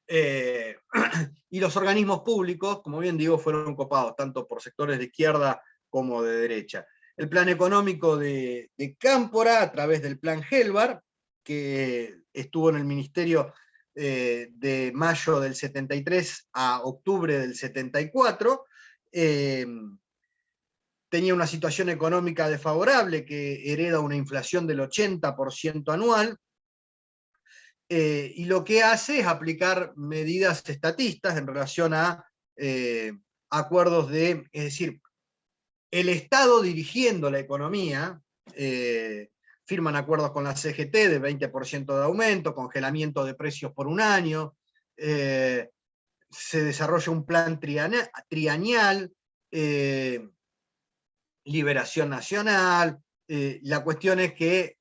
Y los organismos públicos, como bien digo, fueron copados tanto por sectores de izquierda como de derecha. El plan económico de Cámpora, a través del plan Helbar, que estuvo en el Ministerio de mayo del 73 a octubre del 74, tenía una situación económica desfavorable que hereda una inflación del 80% anual, y lo que hace es aplicar medidas estatistas en relación a acuerdos es decir, el Estado dirigiendo la economía, firman acuerdos con la CGT de 20% de aumento, congelamiento de precios por un año, se desarrolla un plan trianual, liberación nacional. La cuestión es que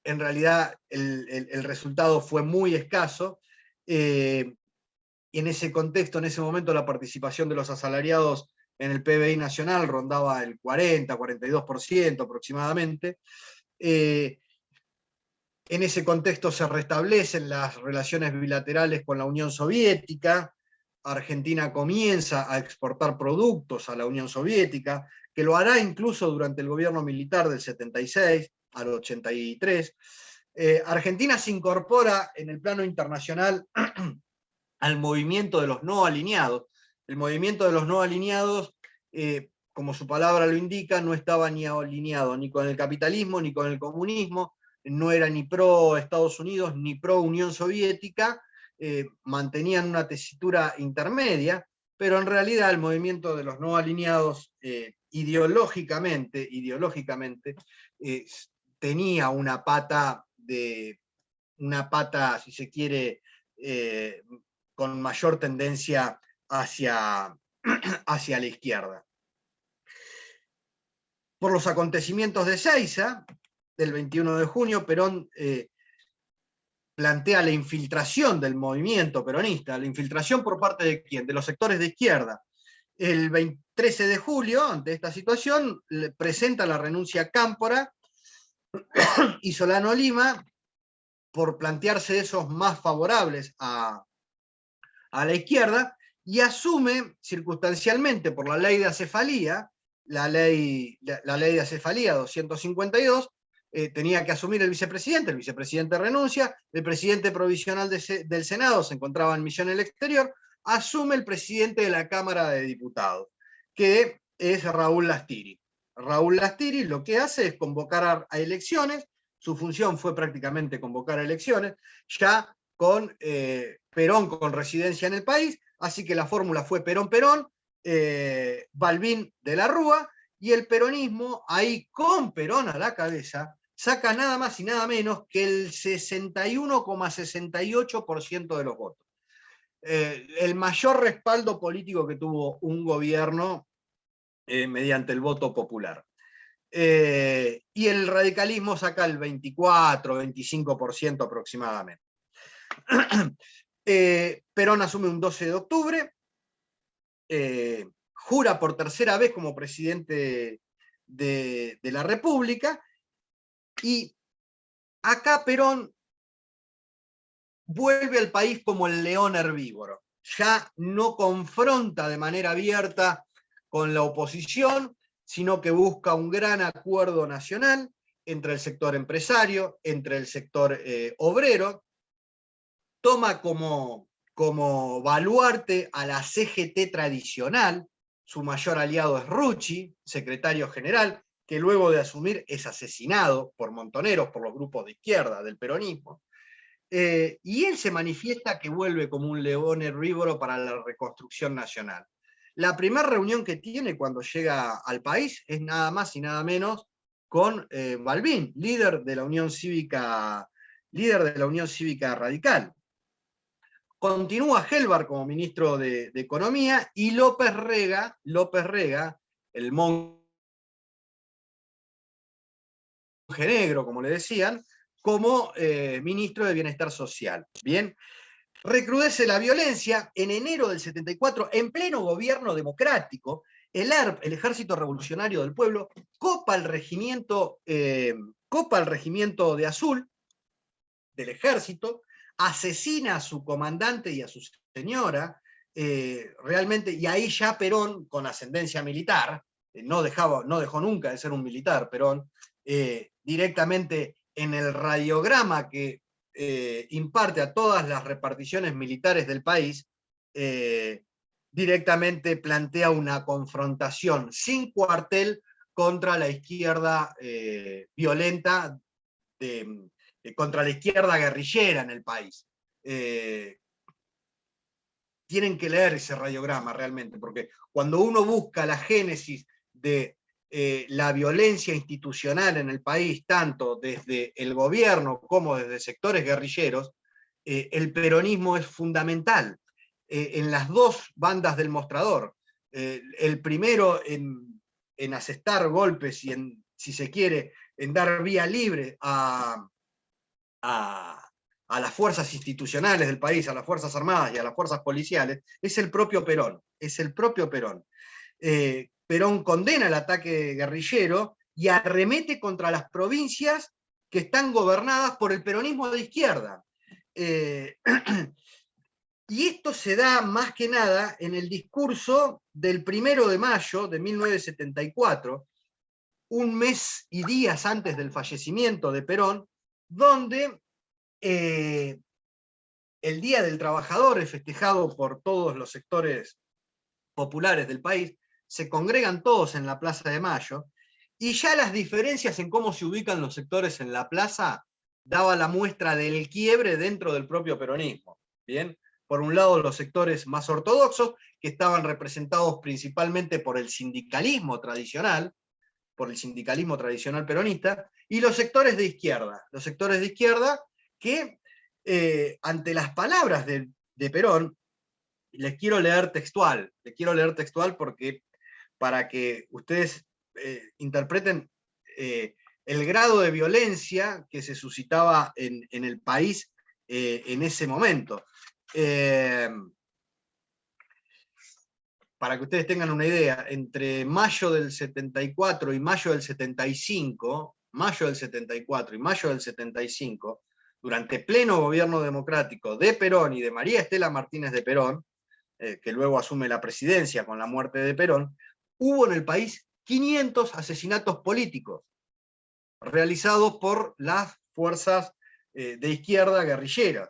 en realidad el resultado fue muy escaso, y en ese contexto, en ese momento, la participación de los asalariados en el PBI nacional rondaba el 40-42% aproximadamente. En ese contexto se restablecen las relaciones bilaterales con la Unión Soviética. Argentina comienza a exportar productos a la Unión Soviética, que lo hará incluso durante el gobierno militar del 76 al 83. Argentina se incorpora en el plano internacional al movimiento de los no alineados. El movimiento de los no alineados, como su palabra lo indica, no estaba ni alineado ni con el capitalismo ni con el comunismo, no era ni pro Estados Unidos ni pro Unión Soviética, mantenían una tesitura intermedia, pero en realidad el movimiento de los no alineados ideológicamente tenía una pata, si se quiere, con mayor tendencia hacia la izquierda. Por los acontecimientos de Seiza, del 21 de junio, Perón plantea la infiltración del movimiento peronista. ¿La infiltración por parte de quién? De los sectores de izquierda. El 13 de julio, ante esta situación, presenta la renuncia a Cámpora y Solano Lima, por plantearse esos más favorables a la izquierda, y asume circunstancialmente por la ley de acefalía, la ley de acefalía 252, tenía que asumir el vicepresidente renuncia, el presidente provisional del Senado se encontraba en misión en el exterior, asume el presidente de la Cámara de Diputados, que es Raúl Lastiri. Raúl Lastiri lo que hace es convocar a elecciones, su función fue prácticamente convocar a elecciones, ya con Perón con residencia en el país, así que la fórmula fue Perón-Perón, Balbín de la Rúa, y el peronismo, ahí con Perón a la cabeza, saca nada más y nada menos que el 61,68% de los votos. El mayor respaldo político que tuvo un gobierno mediante el voto popular. Y el radicalismo saca el 24-25% aproximadamente. Perón asume un 12 de octubre, jura por tercera vez como presidente de la República, y acá Perón vuelve al país como el león herbívoro. Ya no confronta de manera abierta con la oposición, sino que busca un gran acuerdo nacional entre el sector empresario, entre el sector obrero, toma como baluarte a la CGT tradicional, su mayor aliado es Rucci, secretario general, que luego de asumir es asesinado por Montoneros, por los grupos de izquierda del peronismo, y él se manifiesta que vuelve como un león herbívoro para la reconstrucción nacional. La primera reunión que tiene cuando llega al país es nada más y nada menos con Balbín, líder de la Unión Cívica Radical. Continúa Helbar como ministro de Economía, y López Rega, el monje negro, como le decían, como ministro de Bienestar Social. Bien, recrudece la violencia. En enero del 74, en pleno gobierno democrático, el ERP, el Ejército Revolucionario del Pueblo, copa el regimiento de Azul del ejército, asesina a su comandante y a su señora, realmente, y ahí ya Perón, con ascendencia militar, no dejó nunca de ser un militar, Perón, directamente en el radiograma que imparte a todas las reparticiones militares del país, directamente plantea una confrontación sin cuartel contra la izquierda violenta, contra la izquierda guerrillera en el país. Tienen que leer ese radiograma realmente, porque cuando uno busca la génesis de la violencia institucional en el país, tanto desde el gobierno como desde sectores guerrilleros, el peronismo es fundamental en las dos bandas del mostrador. El primero en asestar golpes y en, si se quiere, en dar vía libre a las fuerzas institucionales del país, a las Fuerzas Armadas y a las fuerzas policiales, es el propio Perón. Es el propio Perón. Perón condena el ataque guerrillero y arremete contra las provincias que están gobernadas por el peronismo de izquierda. Y esto se da más que nada en el discurso del 1 de mayo de 1974, un mes y días antes del fallecimiento de Perón, donde el Día del Trabajador es festejado por todos los sectores populares del país, se congregan todos en la Plaza de Mayo, y ya las diferencias en cómo se ubican los sectores en la plaza daba la muestra del quiebre dentro del propio peronismo. ¿Bien? Por un lado, los sectores más ortodoxos, que estaban representados principalmente por el sindicalismo tradicional peronista, y los sectores de izquierda que ante las palabras de Perón, les quiero leer textual porque para que ustedes interpreten el grado de violencia que se suscitaba en el país en ese momento. Para que ustedes tengan una idea, entre mayo del 74 y mayo del 75, durante pleno gobierno democrático de Perón y de María Estela Martínez de Perón, que luego asume la presidencia con la muerte de Perón, hubo en el país 500 asesinatos políticos realizados por las fuerzas de izquierda guerrilleras.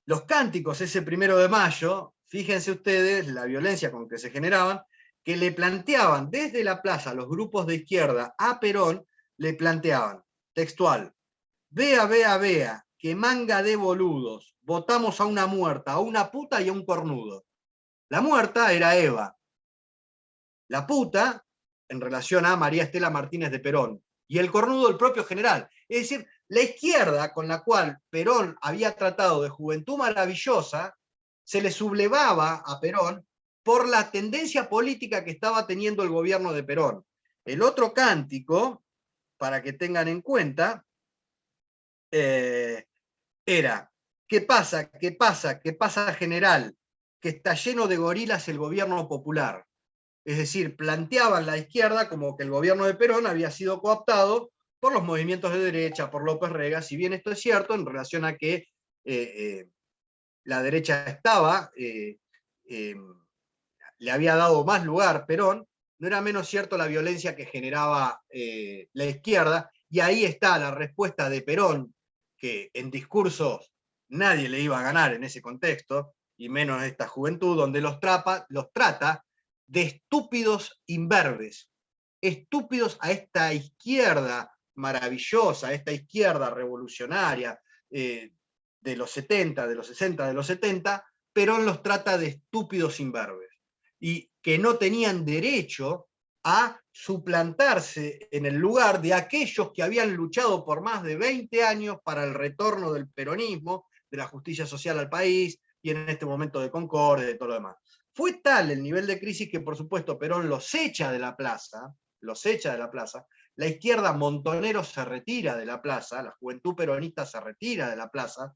Los cánticos ese 1 de mayo, fíjense ustedes la violencia con que se generaban, que le planteaban desde la plaza los grupos de izquierda a Perón, le planteaban, textual, vea, vea, vea, que manga de boludos, votamos a una muerta, a una puta y a un cornudo. La muerta era Eva. La puta, en relación a María Estela Martínez de Perón, y el cornudo el propio general. Es decir, la izquierda con la cual Perón había tratado de juventud maravillosa, se le sublevaba a Perón por la tendencia política que estaba teniendo el gobierno de Perón. El otro cántico, para que tengan en cuenta, era, ¿qué pasa? ¿Qué pasa? ¿Qué pasa, general? Que está lleno de gorilas el gobierno popular. Es decir, planteaban la izquierda como que el gobierno de Perón había sido cooptado por los movimientos de derecha, por López Rega, si bien esto es cierto en relación a que la derecha estaba, le había dado más lugar Perón, no era menos cierto la violencia que generaba la izquierda, y ahí está la respuesta de Perón, que en discursos nadie le iba a ganar en ese contexto, y menos esta juventud, donde los trata de estúpidos imberbes, estúpidos a esta izquierda maravillosa, a esta izquierda revolucionaria de los 70, de los 60, de los 70, Perón los trata de estúpidos imberbes, y que no tenían derecho a suplantarse en el lugar de aquellos que habían luchado por más de 20 años para el retorno del peronismo, de la justicia social al país, y en este momento de concordia y de todo lo demás. Fue tal el nivel de crisis que, por supuesto, Perón los echa de la plaza, la izquierda Montonero se retira de la plaza, la juventud peronista se retira de la plaza,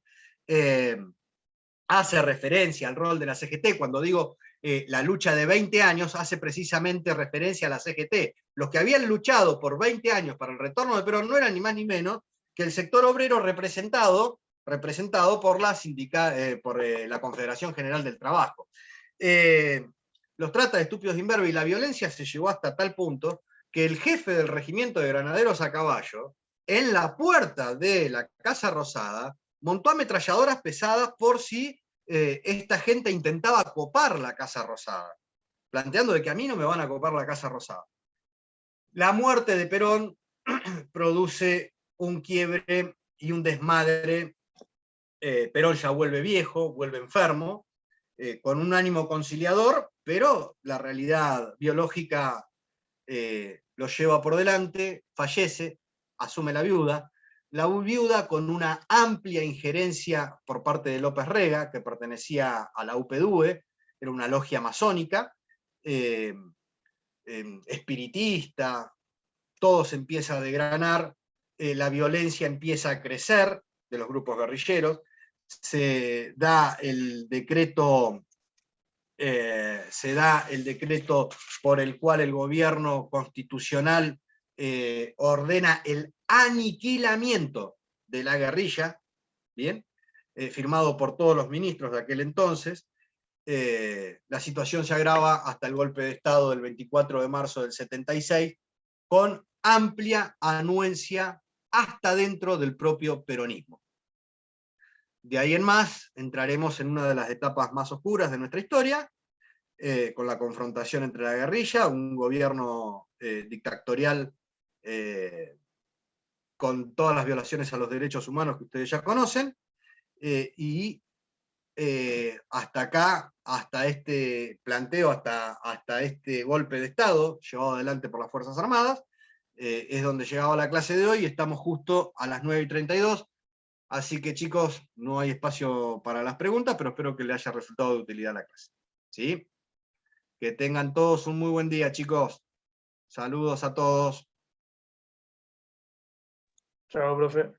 hace referencia al rol de la CGT, cuando digo la lucha de 20 años, hace precisamente referencia a la CGT. Los que habían luchado por 20 años para el retorno de Perón no eran ni más ni menos que el sector obrero representado por la Confederación General del Trabajo. Los trata de estúpidos de imberbe, y la violencia se llevó hasta tal punto que el jefe del regimiento de granaderos a caballo, en la puerta de la Casa Rosada, montó ametralladoras pesadas por si esta gente intentaba copar la Casa Rosada, planteando de que a mí no me van a copar la Casa Rosada. La muerte de Perón produce un quiebre y un desmadre. Perón ya vuelve viejo, vuelve enfermo, con un ánimo conciliador, pero la realidad biológica lo lleva por delante, fallece, asume la viuda con una amplia injerencia por parte de López Rega, que pertenecía a la UPDUE, era una logia masónica, espiritista, todo se empieza a degranar, la violencia empieza a crecer de los grupos guerrilleros, se da el decreto por el cual el gobierno constitucional ordena el aniquilamiento de la guerrilla, ¿bien? Firmado por todos los ministros de aquel entonces. La situación se agrava hasta el golpe de Estado del 24 de marzo del 76, con amplia anuencia hasta dentro del propio peronismo. De ahí en más entraremos en una de las etapas más oscuras de nuestra historia, con la confrontación entre la guerrilla, un gobierno dictatorial con todas las violaciones a los derechos humanos que ustedes ya conocen, y hasta acá, hasta este planteo, hasta este golpe de Estado llevado adelante por las Fuerzas Armadas, es donde llegaba la clase de hoy, y estamos justo a las 9:32. Así que, chicos, no hay espacio para las preguntas, pero espero que les haya resultado de utilidad la clase. ¿Sí? Que tengan todos un muy buen día, chicos. Saludos a todos. Chao, profe.